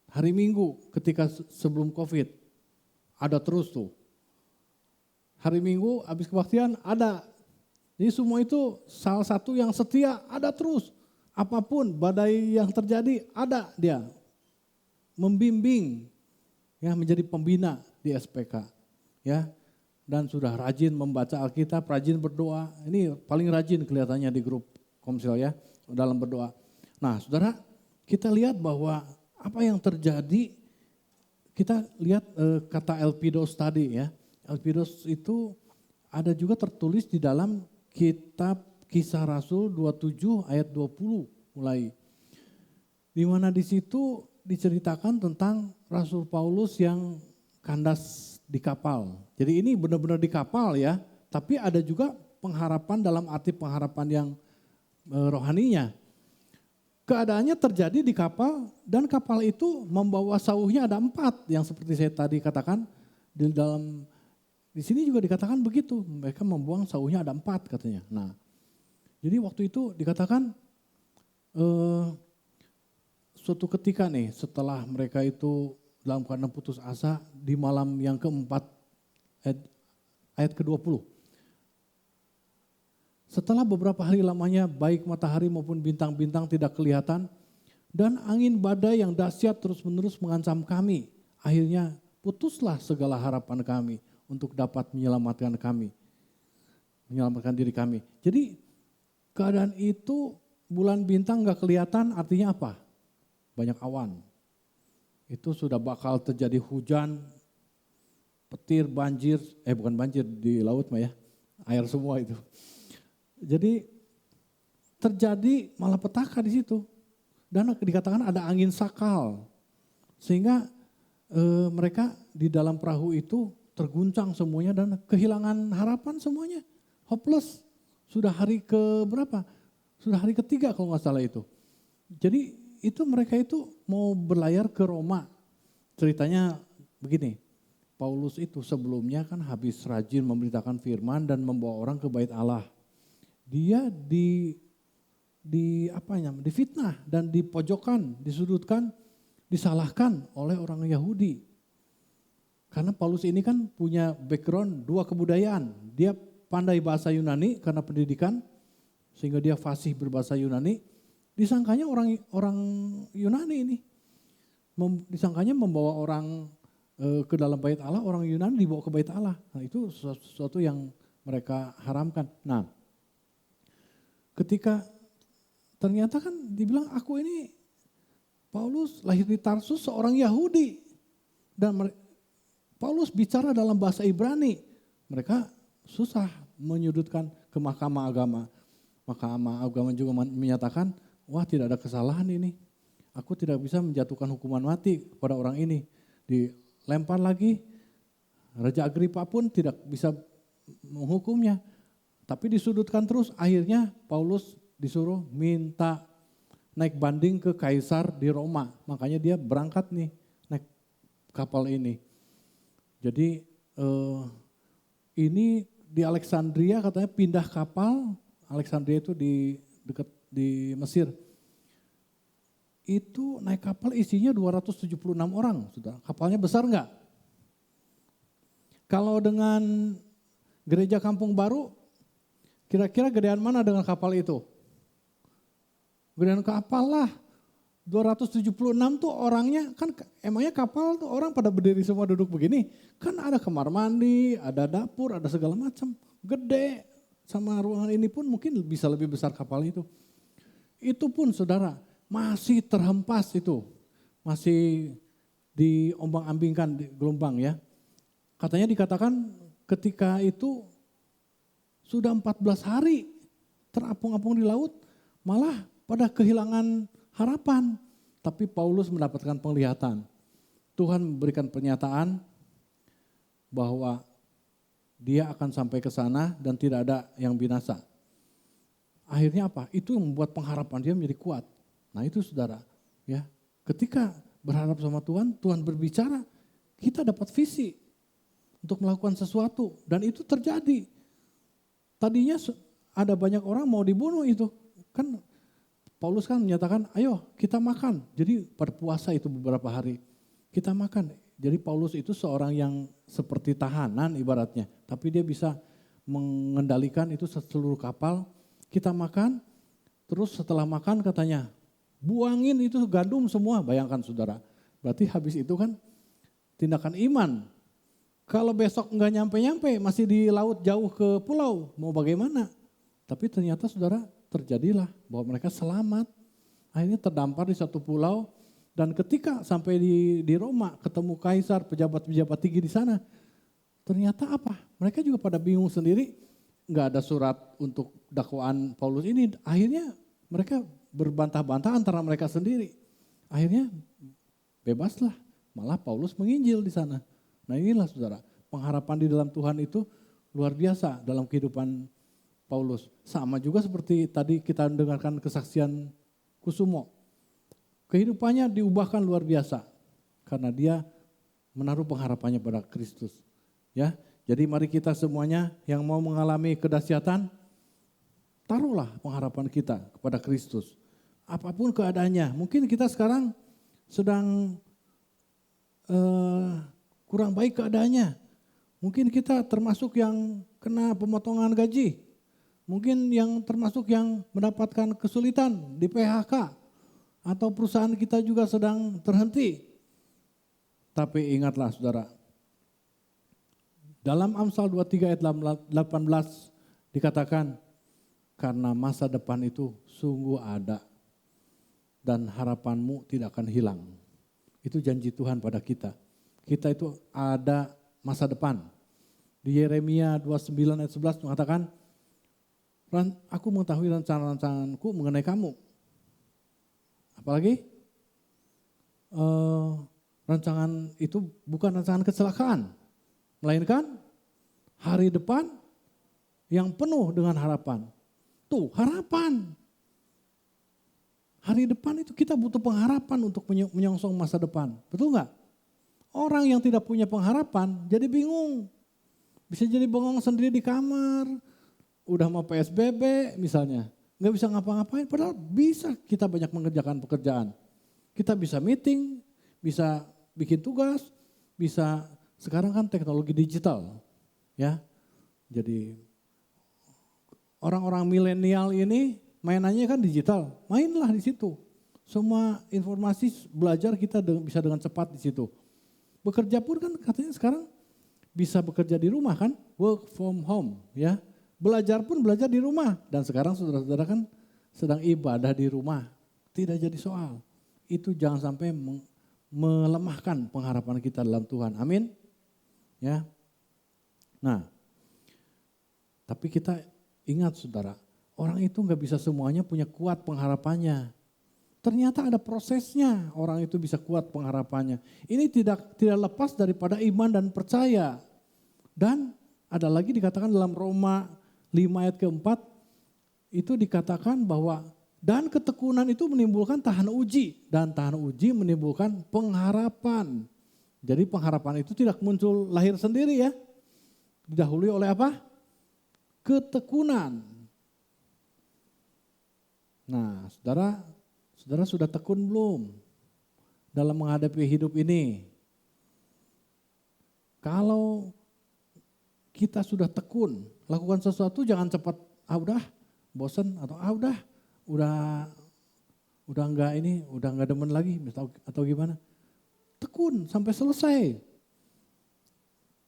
Hari Minggu ketika sebelum COVID, ada terus tuh. Hari Minggu habis kebaktian ada. Jadi semua itu salah satu yang setia ada terus. Apapun badai yang terjadi ada dia. Membimbing ya menjadi pembina di SPK. Ya. Dan sudah rajin membaca Alkitab, rajin berdoa. Ini paling rajin kelihatannya di grup Komsel ya dalam berdoa. Nah, saudara, kita lihat bahwa apa yang terjadi, kita lihat kata Elpidos tadi ya. Elpidos itu ada juga tertulis di dalam kitab Kisah Rasul 27 ayat 20 mulai. Di mana di situ diceritakan tentang Rasul Paulus yang kandas di kapal. Jadi ini benar-benar di kapal ya, tapi ada juga pengharapan dalam arti pengharapan yang rohaninya. Keadaannya terjadi di kapal dan kapal itu membawa sauhnya ada 4 yang seperti saya tadi katakan di sini juga dikatakan begitu, mereka membuang sauhnya ada 4 katanya. Nah, jadi waktu itu dikatakan suatu ketika nih setelah mereka itu dalam keadaan putus asa di malam yang keempat ayat ke-20. Setelah beberapa hari lamanya baik matahari maupun bintang-bintang tidak kelihatan dan angin badai yang dahsyat terus-menerus mengancam kami. Akhirnya putuslah segala harapan kami untuk dapat menyelamatkan diri kami. Jadi keadaan itu bulan bintang gak kelihatan artinya apa? Banyak awan. Itu sudah bakal terjadi hujan, petir, banjir, bukan banjir di laut mah ya. air semua itu. Jadi terjadi malapetaka di situ. Dan dikatakan ada angin sakal. Sehingga mereka di dalam perahu itu terguncang semuanya dan kehilangan harapan semuanya. Hopeless. Sudah hari ke berapa? Sudah hari ketiga kalau nggak salah itu. Jadi itu mereka itu mau berlayar ke Roma. Ceritanya begini, Paulus itu sebelumnya kan habis rajin memberitakan firman dan membawa orang ke bait Allah. Dia difitnah dan dipojokkan, disudutkan, disalahkan oleh orang Yahudi. Karena Paulus ini kan punya background dua kebudayaan. Dia pandai bahasa Yunani karena pendidikan, sehingga dia fasih berbahasa Yunani. Disangkanya orang Yunani ini, disangkanya membawa orang ke dalam bait Allah, orang Yunani dibawa ke bait Allah. Nah itu sesuatu yang mereka haramkan. Nah ketika ternyata kan dibilang aku ini Paulus lahir di Tarsus seorang Yahudi. Dan Paulus bicara dalam bahasa Ibrani. Mereka susah menyudutkan ke mahkamah agama. Mahkamah agama juga menyatakan, wah tidak ada kesalahan ini. Aku tidak bisa menjatuhkan hukuman mati kepada orang ini. Dilempar lagi, Raja Agripa pun tidak bisa menghukumnya. Tapi disudutkan terus, akhirnya Paulus disuruh minta naik banding ke Kaisar di Roma. Makanya dia berangkat nih naik kapal ini. Jadi ini di Alexandria katanya pindah kapal. Alexandria itu di dekat di Mesir. Itu naik kapal isinya 276 orang. Sudah. Kapalnya besar enggak? Kalau dengan gereja Kampung Baru, kira-kira gedean mana dengan kapal itu? Gedean kapal lah. 276 tuh orangnya, kan emangnya kapal tuh orang pada berdiri semua duduk begini. Kan ada kamar mandi, ada dapur, ada segala macam. Gede, sama ruangan ini pun mungkin bisa lebih besar kapal itu. Itu pun saudara, masih terhempas itu. Masih diombang-ambingkan di gelombang ya. Katanya dikatakan ketika itu sudah 14 hari terapung-apung di laut, malah pada kehilangan harapan. Tapi Paulus mendapatkan penglihatan. Tuhan memberikan pernyataan bahwa dia akan sampai ke sana dan tidak ada yang binasa. Akhirnya apa? Itu membuat pengharapan dia menjadi kuat. Nah itu saudara, ya. Ketika berharap sama Tuhan, Tuhan berbicara, kita dapat visi untuk melakukan sesuatu dan itu terjadi. Tadinya ada banyak orang mau dibunuh itu. Kan Paulus kan menyatakan, ayo kita makan. Jadi pada puasa itu beberapa hari, kita makan. Jadi Paulus itu seorang yang seperti tahanan ibaratnya. Tapi dia bisa mengendalikan itu seluruh kapal. Kita makan, terus setelah makan katanya, buangin itu gandum semua. Bayangkan saudara, berarti habis itu kan tindakan iman. Kalau besok enggak nyampe-nyampe, masih di laut jauh ke pulau, mau bagaimana? Tapi ternyata saudara, terjadilah bahwa mereka selamat. Akhirnya terdampar di satu pulau dan ketika sampai di Roma ketemu kaisar, pejabat-pejabat tinggi di sana. Ternyata apa? Mereka juga pada bingung sendiri, nggak ada surat untuk dakwaan Paulus ini. Akhirnya mereka berbantah-bantah antara mereka sendiri. Akhirnya bebaslah, malah Paulus menginjil di sana. Nah inilah saudara, pengharapan di dalam Tuhan itu luar biasa dalam kehidupan Paulus. Sama juga seperti tadi kita dengarkan kesaksian Kusumo. Kehidupannya diubahkan luar biasa karena dia menaruh pengharapannya pada Kristus. Ya, jadi mari kita semuanya yang mau mengalami kedahsyatan, taruhlah pengharapan kita kepada Kristus. Apapun keadaannya, mungkin kita sekarang sedang kurang baik keadaannya. Mungkin kita termasuk yang kena pemotongan gaji. Mungkin yang termasuk yang mendapatkan kesulitan di PHK atau perusahaan kita juga sedang terhenti. Tapi ingatlah saudara, dalam Amsal 23 ayat 18 dikatakan, karena masa depan itu sungguh ada dan harapanmu tidak akan hilang. Itu janji Tuhan pada kita. Kita itu ada masa depan. Di Yeremia 29 ayat 11 mengatakan, aku mengetahui rencana-rencanaku mengenai kamu. Apalagi? Rancangan itu bukan rancangan kecelakaan, melainkan hari depan yang penuh dengan harapan. Tuh, harapan. Hari depan itu kita butuh pengharapan untuk menyongsong masa depan. Betul nggak? Orang yang tidak punya pengharapan jadi bingung. Bisa jadi bengong sendiri di kamar. Udah mau PSBB misalnya. Nggak bisa ngapa-ngapain. Padahal bisa kita banyak mengerjakan pekerjaan. Kita bisa meeting, bisa bikin tugas, bisa sekarang kan teknologi digital. Ya, jadi orang-orang milenial ini mainannya kan digital, mainlah di situ. Semua informasi belajar kita bisa dengan cepat di situ. Bekerja pun kan katanya sekarang bisa bekerja di rumah kan, work from home ya. Belajar pun belajar di rumah dan sekarang saudara-saudara kan sedang ibadah di rumah. Tidak jadi soal. Itu jangan sampai melemahkan pengharapan kita dalam Tuhan. Amin. Ya. Nah, tapi kita ingat saudara, orang itu nggak bisa semuanya punya kuat pengharapannya. Ternyata ada prosesnya orang itu bisa kuat pengharapannya. Ini tidak lepas daripada iman dan percaya. Dan ada lagi dikatakan dalam Roma 5 ayat keempat, itu dikatakan bahwa dan ketekunan itu menimbulkan tahan uji. Dan tahan uji menimbulkan pengharapan. Jadi pengharapan itu tidak muncul lahir sendiri ya. Didahului oleh apa? Ketekunan. Nah, saudara sudah tekun belum dalam menghadapi hidup ini? Kalau kita sudah tekun, lakukan sesuatu jangan cepat, udah bosan atau udah enggak demen lagi atau gimana. Tekun sampai selesai.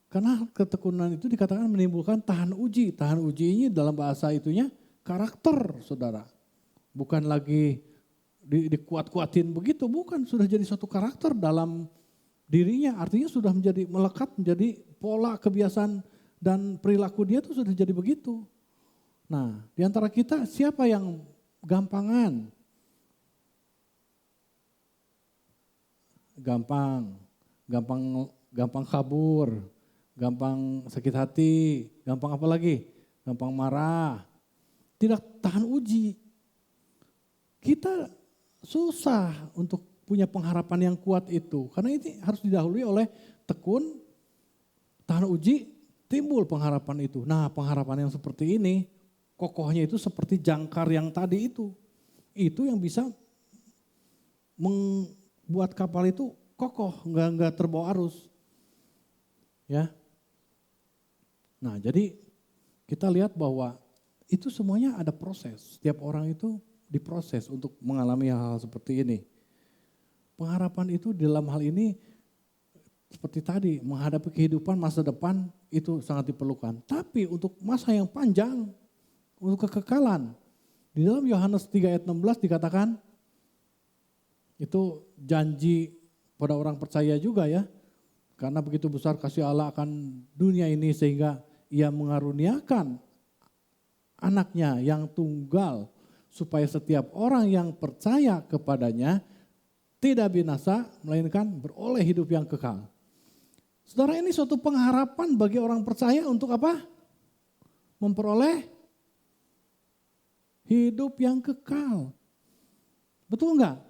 Karena ketekunan itu dikatakan menimbulkan tahan uji. Tahan uji ini dalam bahasa itunya karakter, saudara. Bukan lagi dikuat-kuatin begitu, bukan. Sudah jadi suatu karakter dalam dirinya. Artinya sudah melekat menjadi pola kebiasaan dan perilaku dia tuh sudah jadi begitu. Nah, di antara kita siapa yang gampangan? Gampang kabur, gampang sakit hati, gampang apa lagi? Gampang marah. Tidak tahan uji. Kita susah untuk punya pengharapan yang kuat itu. Karena ini harus didahului oleh tekun, tahan uji, timbul pengharapan itu. Nah, pengharapan yang seperti ini, kokohnya itu seperti jangkar yang tadi itu. Itu yang bisa membuat kapal itu kokoh, enggak terbawa arus. Ya. Nah, jadi kita lihat bahwa itu semuanya ada proses. Setiap orang itu diproses untuk mengalami hal-hal seperti ini. Pengharapan itu dalam hal ini seperti tadi, menghadapi kehidupan masa depan itu sangat diperlukan. Tapi untuk masa yang panjang, untuk kekekalan. Di dalam Yohanes 3 ayat 16 dikatakan, itu janji pada orang percaya juga ya. Karena begitu besar kasih Allah akan dunia ini sehingga ia mengaruniakan anaknya yang tunggal. Supaya setiap orang yang percaya kepadanya tidak binasa, melainkan beroleh hidup yang kekal. Saudara, ini suatu pengharapan bagi orang percaya untuk apa? Memperoleh hidup yang kekal. Betul enggak?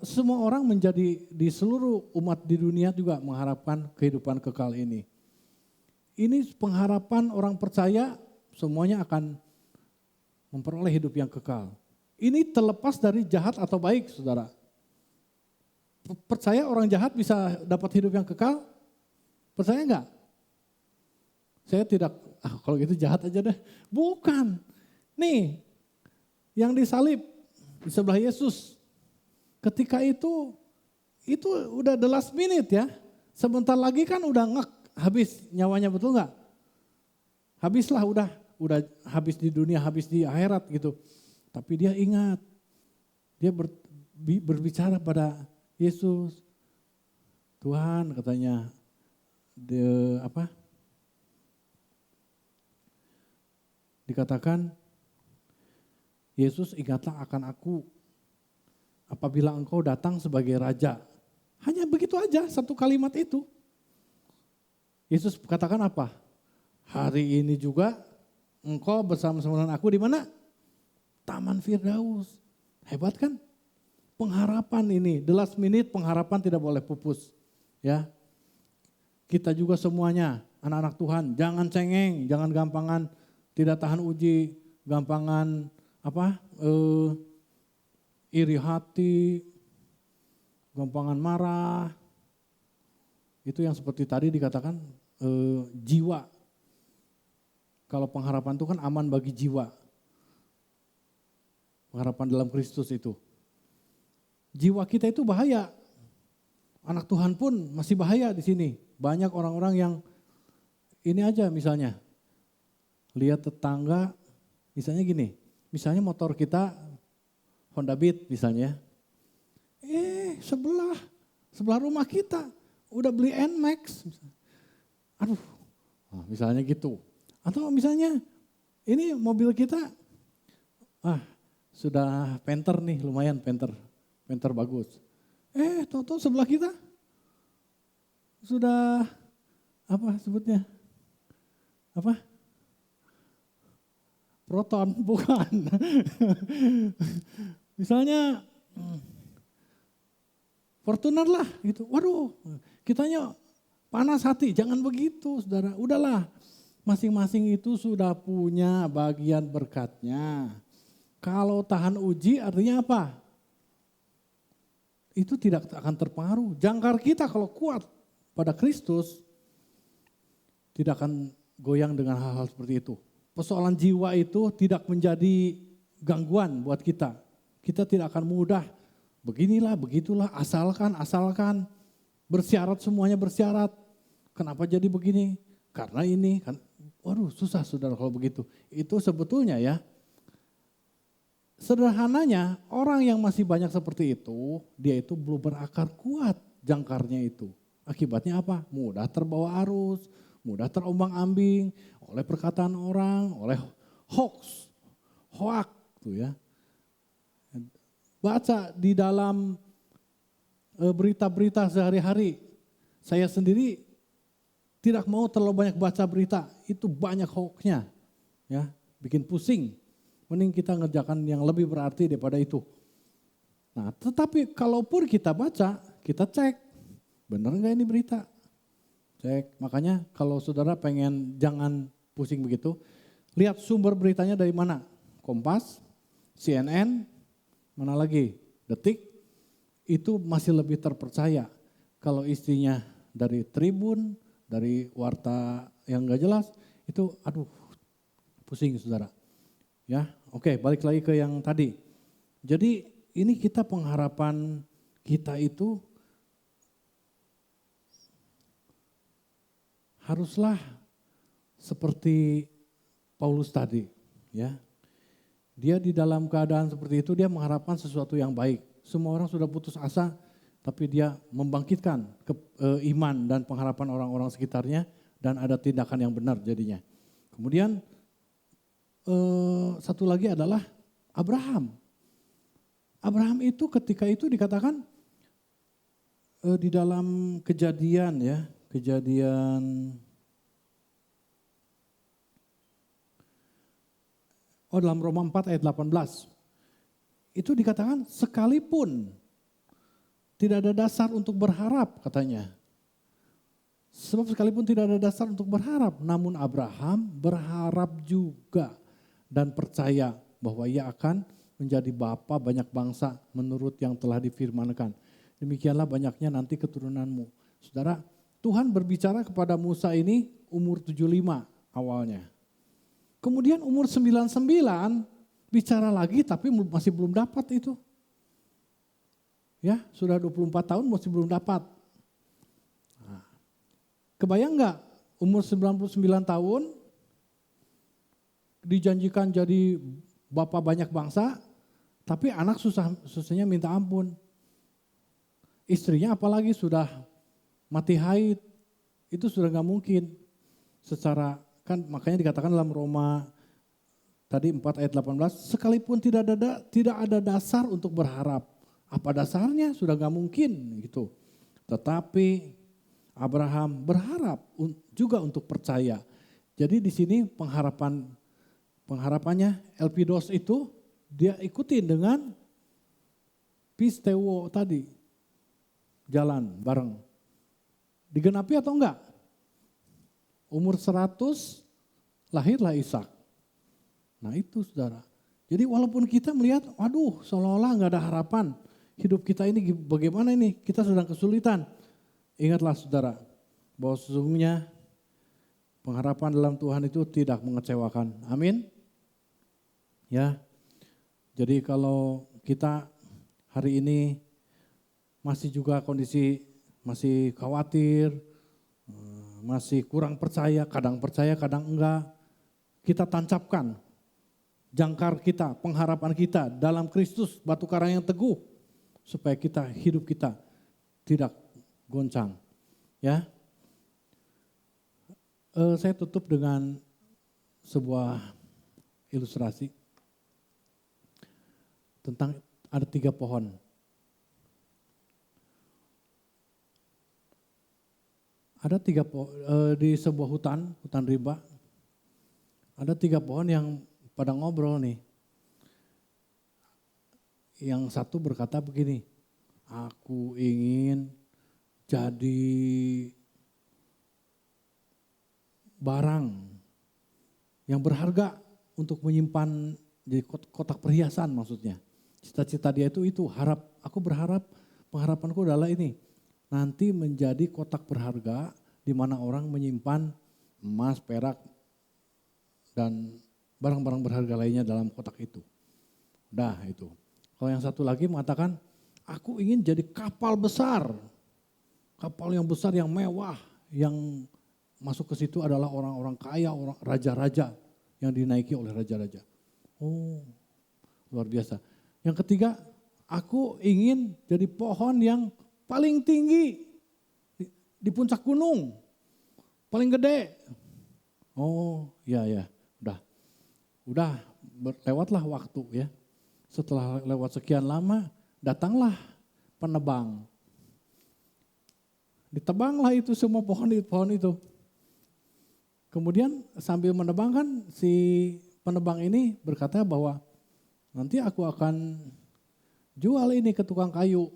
Semua orang menjadi di seluruh umat di dunia juga mengharapkan kehidupan kekal ini. Ini pengharapan orang percaya semuanya akan memperoleh hidup yang kekal. Ini terlepas dari jahat atau baik, saudara. Percaya orang jahat bisa dapat hidup yang kekal? Percaya enggak? Saya tidak, kalau gitu jahat aja deh. Bukan. Nih, yang disalib di sebelah Yesus. Ketika itu udah the last minute ya. Sebentar lagi kan udah habis nyawanya, betul enggak? Habislah udah habis di dunia, habis di akhirat gitu. Tapi dia ingat, dia berbicara pada Yesus. Tuhan katanya, dikatakan, Yesus, ingatlah akan aku apabila engkau datang sebagai raja. Hanya begitu aja, satu kalimat itu. Yesus katakan apa? Hari ini juga engkau bersama-sama dengan aku di mana? Taman Firdaus. Hebat kan? Pengharapan ini, the last minute pengharapan tidak boleh pupus. Ya, kita juga semuanya anak-anak Tuhan, jangan cengeng, jangan gampangan, tidak tahan uji, gampangan iri hati, gampangan marah. Itu yang seperti tadi dikatakan jiwa. Kalau pengharapan itu kan aman bagi jiwa. Pengharapan dalam Kristus itu. Jiwa kita itu bahaya. Anak Tuhan pun masih bahaya di sini. Banyak orang-orang yang ini aja misalnya. Lihat tetangga, misalnya gini. Misalnya motor kita Honda Beat misalnya. Sebelah rumah kita udah beli NMAX. Aduh, misalnya gitu. Atau misalnya ini mobil kita, sudah Panther nih, lumayan Panther bagus. Toto sebelah kita sudah apa sebutnya? Apa? Proton, bukan. Misalnya Fortuner lah gitu. Waduh, kitanya panas hati, jangan begitu saudara. Udahlah, masing-masing itu sudah punya bagian berkatnya. Kalau tahan uji artinya apa? Itu tidak akan terpengaruh. Jangkar kita kalau kuat pada Kristus, tidak akan goyang dengan hal-hal seperti itu. Persoalan jiwa itu tidak menjadi gangguan buat kita. Kita tidak akan mudah, beginilah, begitulah, asalkan. Bersyarat semuanya bersyarat. Kenapa jadi begini? Karena ini. Waduh susah saudara kalau begitu. Itu sebetulnya ya. Sederhananya orang yang masih banyak seperti itu, dia itu belum berakar kuat jangkarnya itu. Akibatnya apa? Mudah terbawa arus, mudah terombang ambing oleh perkataan orang, oleh hoax tuh ya. Baca di dalam berita-berita sehari-hari, saya sendiri tidak mau terlalu banyak baca berita, itu banyak hoaxnya, ya, bikin pusing. Mending kita ngerjakan yang lebih berarti daripada itu. Nah, tetapi kalaupun kita baca, kita cek, benar nggak ini berita? Cek, makanya kalau saudara pengen jangan pusing begitu, lihat sumber beritanya dari mana. Kompas, CNN, mana lagi? Detik, itu masih lebih terpercaya. Kalau istrinya dari Tribun, dari warta yang nggak jelas, itu aduh pusing saudara. Ya, oke, balik lagi ke yang tadi. Jadi ini kita pengharapan kita itu haruslah seperti Paulus tadi, ya. Dia di dalam keadaan seperti itu dia mengharapkan sesuatu yang baik. Semua orang sudah putus asa, tapi dia membangkitkan iman dan pengharapan orang-orang sekitarnya dan ada tindakan yang benar jadinya. Kemudian satu lagi adalah Abraham. Abraham itu ketika itu dikatakan di dalam Kejadian ya, dalam Roma 4 ayat 18. Itu dikatakan sekalipun tidak ada dasar untuk berharap katanya. Sebab sekalipun tidak ada dasar untuk berharap, namun Abraham berharap juga dan percaya bahwa ia akan menjadi bapa banyak bangsa menurut yang telah difirmankan. Demikianlah banyaknya nanti keturunanmu. Saudara, Tuhan berbicara kepada Musa ini umur 75 awalnya. Kemudian umur 99 bicara lagi tapi masih belum dapat itu. Ya, sudah 24 tahun masih belum dapat. Nah, kebayang nggak umur 99 tahun dijanjikan jadi bapak banyak bangsa, tapi anak susahnya minta ampun. Istrinya apalagi sudah mati haid, itu sudah nggak mungkin. Secara kan makanya dikatakan dalam Roma tadi 4 ayat 18, sekalipun tidak ada dasar untuk berharap. Apa dasarnya? Sudah gak mungkin gitu. Tetapi Abraham berharap juga untuk percaya. Jadi di sini pengharapannya elpidos itu dia ikutin dengan pistewo tadi. Jalan bareng. Digenapi atau enggak? Umur 100 lahirlah Ishak. Nah itu saudara. Jadi walaupun kita melihat, waduh seolah-olah gak ada harapan. Hidup kita ini bagaimana ini? Kita sedang kesulitan. Ingatlah saudara, bahwa sesungguhnya pengharapan dalam Tuhan itu tidak mengecewakan. Amin. Ya. Jadi kalau kita hari ini masih juga kondisi masih khawatir, masih kurang percaya, kadang enggak, kita tancapkan jangkar kita, pengharapan kita dalam Kristus, batu karang yang teguh, supaya hidup kita tidak goncang. Ya, saya tutup dengan sebuah ilustrasi tentang ada 3 pohon. Ada 3 pohon di sebuah hutan rimba. Ada 3 pohon yang pada ngobrol nih. Yang satu berkata begini, aku ingin jadi barang yang berharga untuk menyimpan di kotak perhiasan maksudnya. Cita-cita dia itu aku berharap pengharapanku adalah ini. Nanti menjadi kotak berharga di mana orang menyimpan emas, perak, dan barang-barang berharga lainnya dalam kotak itu. Udah itu. Kalau yang satu lagi mengatakan, aku ingin jadi kapal besar. Kapal yang besar, yang mewah, yang masuk ke situ adalah orang-orang kaya, orang raja-raja yang dinaiki oleh raja-raja. Oh, luar biasa. Yang ketiga, aku ingin jadi pohon yang paling tinggi di puncak gunung, paling gede. Oh, ya, udah lewatlah waktu ya. Setelah lewat sekian lama, datanglah penebang. Ditebanglah itu semua pohon itu. Kemudian sambil menebang kan si penebang ini berkata bahwa nanti aku akan jual ini ke tukang kayu.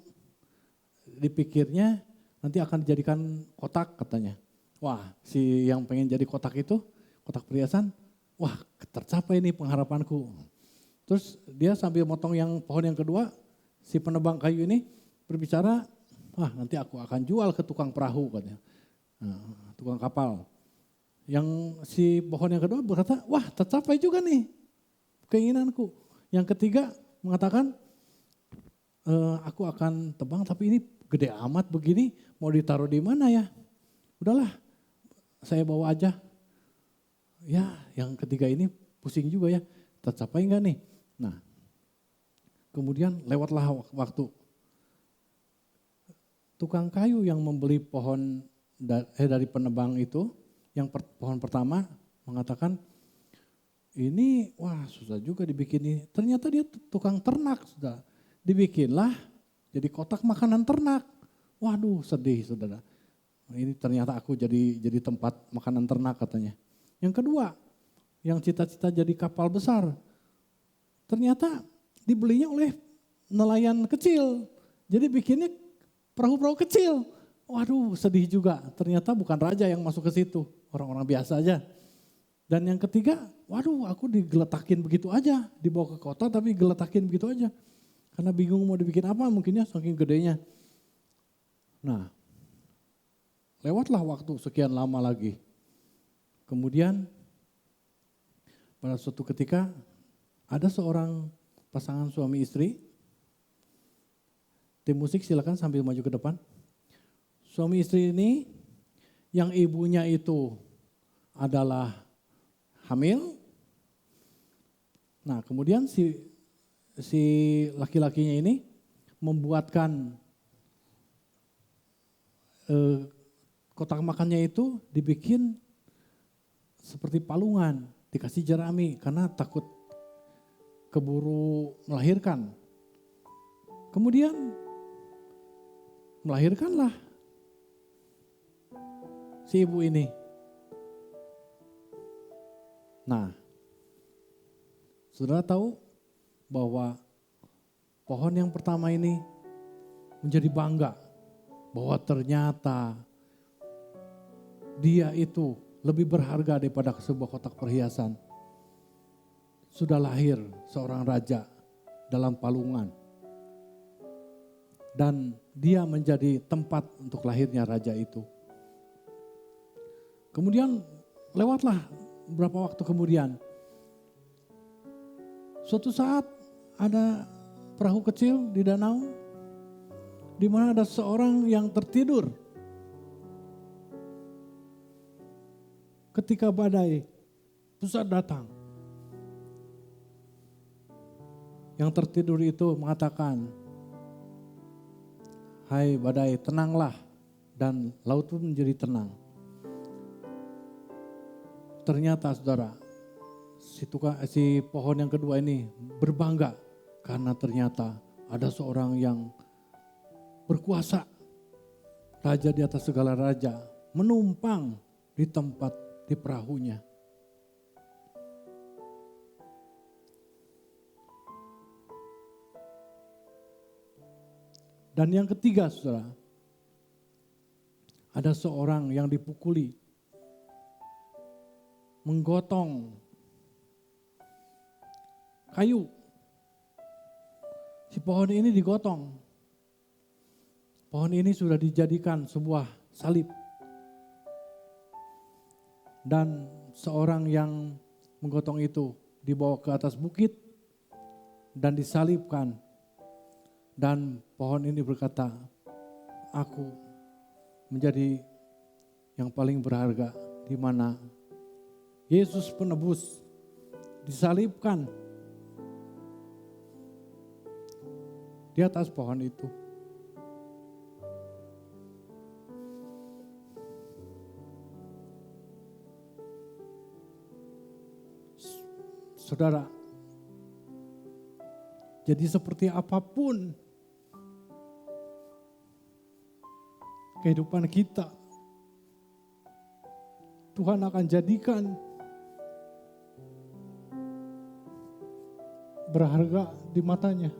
Dipikirnya nanti akan dijadikan kotak katanya. Wah, si yang pengen jadi kotak itu, kotak perhiasan, wah tercapai nih pengharapanku. Terus dia sambil motong yang pohon yang kedua, si penebang kayu ini berbicara, wah nanti aku akan jual ke tukang perahu katanya, tukang kapal. Yang si pohon yang kedua berkata, wah tercapai juga nih keinginanku. Yang ketiga mengatakan, aku akan tebang tapi ini gede amat begini, mau ditaruh di mana ya? Udahlah, saya bawa aja. Ya, yang ketiga ini pusing juga ya, tercapai enggak nih? Nah, kemudian lewatlah waktu. Tukang kayu yang membeli pohon dari penebang itu, yang pohon pertama mengatakan, ini wah susah juga dibikin ini. Ternyata dia tukang ternak sudah. Dibikinlah jadi kotak makanan ternak. Waduh sedih saudara. Ini ternyata aku jadi tempat makanan ternak katanya. Yang kedua, yang cita-cita jadi kapal besar. Ternyata dibelinya oleh nelayan kecil. Jadi bikinnya perahu-perahu kecil. Waduh sedih juga. Ternyata bukan raja yang masuk ke situ. Orang-orang biasa aja. Dan yang ketiga, waduh aku digeletakin begitu aja. Dibawa ke kota tapi geletakin begitu aja. Karena bingung mau dibikin apa mungkinnya saking gedenya. Nah, lewatlah waktu sekian lama lagi. Kemudian pada suatu ketika ada seorang pasangan suami istri. Tim musik silakan sambil maju ke depan. Suami istri ini yang ibunya itu adalah hamil. Nah, kemudian si laki-lakinya ini membuatkan kotak makannya itu dibikin seperti palungan, dikasih jerami karena takut keburu melahirkan. Kemudian melahirkanlah si ibu ini. Nah, saudara tahu bahwa pohon yang pertama ini menjadi bangga bahwa ternyata dia itu lebih berharga daripada sebuah kotak perhiasan. Sudah lahir seorang raja dalam palungan. Dan dia menjadi tempat untuk lahirnya raja itu. Kemudian lewatlah beberapa waktu kemudian. Suatu saat ada perahu kecil di danau, di mana ada seorang yang tertidur. Ketika badai besar datang, yang tertidur itu mengatakan, "Hai badai, tenanglah," dan laut pun menjadi tenang. Ternyata saudara, si pohon yang kedua ini berbangga karena ternyata ada seorang yang berkuasa, raja di atas segala raja, menumpang di tempat di perahunya. Dan yang ketiga saudara, ada seorang yang dipukuli, menggotong kayu. Si pohon ini digotong. Pohon ini sudah dijadikan sebuah salib. Dan seorang yang menggotong itu dibawa ke atas bukit dan disalibkan. Dan pohon ini berkata, "Aku menjadi yang paling berharga," di mana Yesus penebus disalibkan di atas pohon itu. Saudara, jadi seperti apapun kehidupan kita, Tuhan akan jadikan berharga di matanya.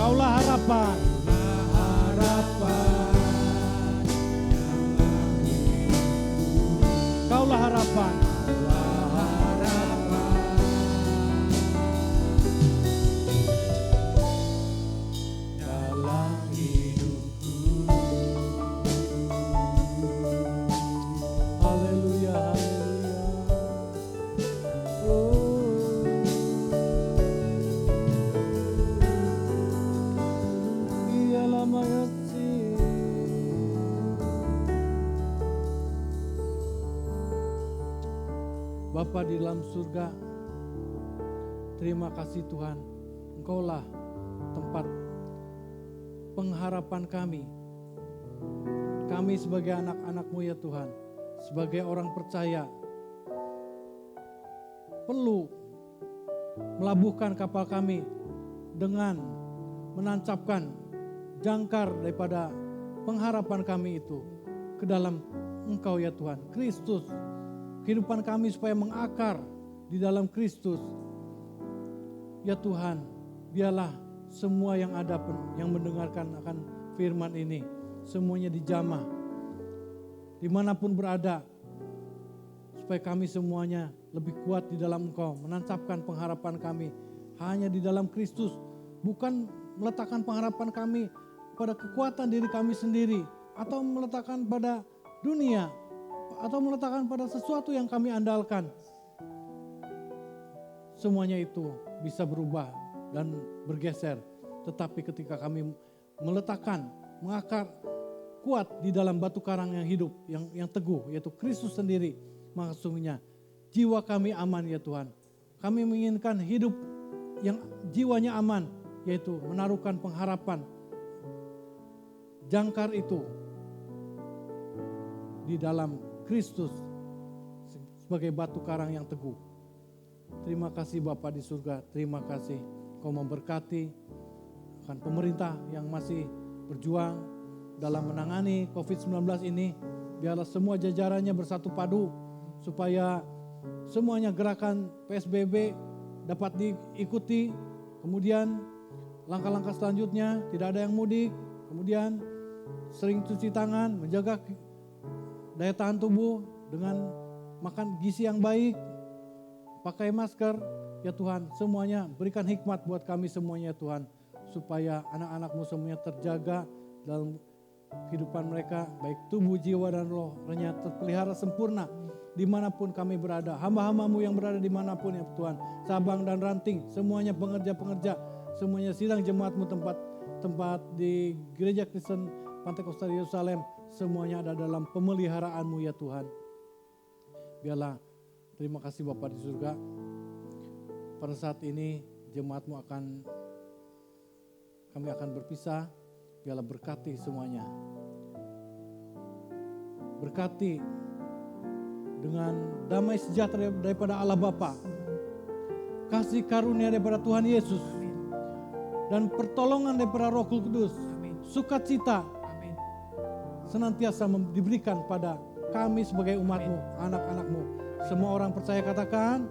Kaulah harapan. Kaulah harapan. Dalam hidupku. Haleluya, haleluya. Oh. Ialah mayatsi. Bapa di dalam surga, terima kasih Tuhan, Engkaulah tempat pengharapan kami. Kami sebagai anak-anak-Mu ya Tuhan, sebagai orang percaya, perlu melabuhkan kapal kami dengan menancapkan jangkar daripada pengharapan kami itu ke dalam Engkau ya Tuhan, Kristus. Kehidupan kami supaya mengakar di dalam Kristus. Ya Tuhan, biarlah semua yang ada yang mendengarkan akan firman ini, semuanya dijamah dimanapun berada, supaya kami semuanya lebih kuat di dalam Engkau, menancapkan pengharapan kami hanya di dalam Kristus, bukan meletakkan pengharapan kami pada kekuatan diri kami sendiri, atau meletakkan pada dunia, atau meletakkan pada sesuatu yang kami andalkan. Semuanya itu bisa berubah dan bergeser. Tetapi ketika kami meletakkan, mengakar kuat di dalam batu karang yang hidup, yang teguh, yaitu Kristus sendiri, maka sesungguhnya jiwa kami aman ya Tuhan. Kami menginginkan hidup yang jiwanya aman, yaitu menaruhkan pengharapan. Jangkar itu di dalam Kristus sebagai batu karang yang teguh. Terima kasih Bapa di surga, terima kasih Kau memberkati akan pemerintah yang masih berjuang dalam menangani COVID-19 ini. Biarlah semua jajarannya bersatu padu supaya semuanya gerakan PSBB dapat diikuti. Kemudian langkah-langkah selanjutnya tidak ada yang mudik, kemudian sering cuci tangan, menjaga daya tahan tubuh dengan makan gizi yang baik, pakai masker, ya Tuhan, semuanya berikan hikmat buat kami semuanya Tuhan, supaya anak-anak-Mu semuanya terjaga dalam kehidupan mereka, baik tubuh, jiwa, dan rohnya terpelihara sempurna dimanapun kami berada. Hamba-hamba-Mu yang berada dimanapun ya Tuhan, Sabang dan Ranting, semuanya pengerja-pengerja, semuanya sidang jemaat-Mu, tempat di Gereja Kristen Pantai Kosta Yerusalem, semuanya ada dalam pemeliharaan-Mu ya Tuhan. Biarlah, terima kasih Bapa di surga. Pada saat ini jemaat-Mu kami akan berpisah. Biarlah berkati semuanya. Berkati dengan damai sejahtera daripada Allah Bapa, kasih karunia daripada Tuhan Yesus, dan pertolongan daripada Roh Kudus, sukacita senantiasa diberikan pada kami sebagai umat-Mu, anak-anak-Mu. Semua orang percaya katakan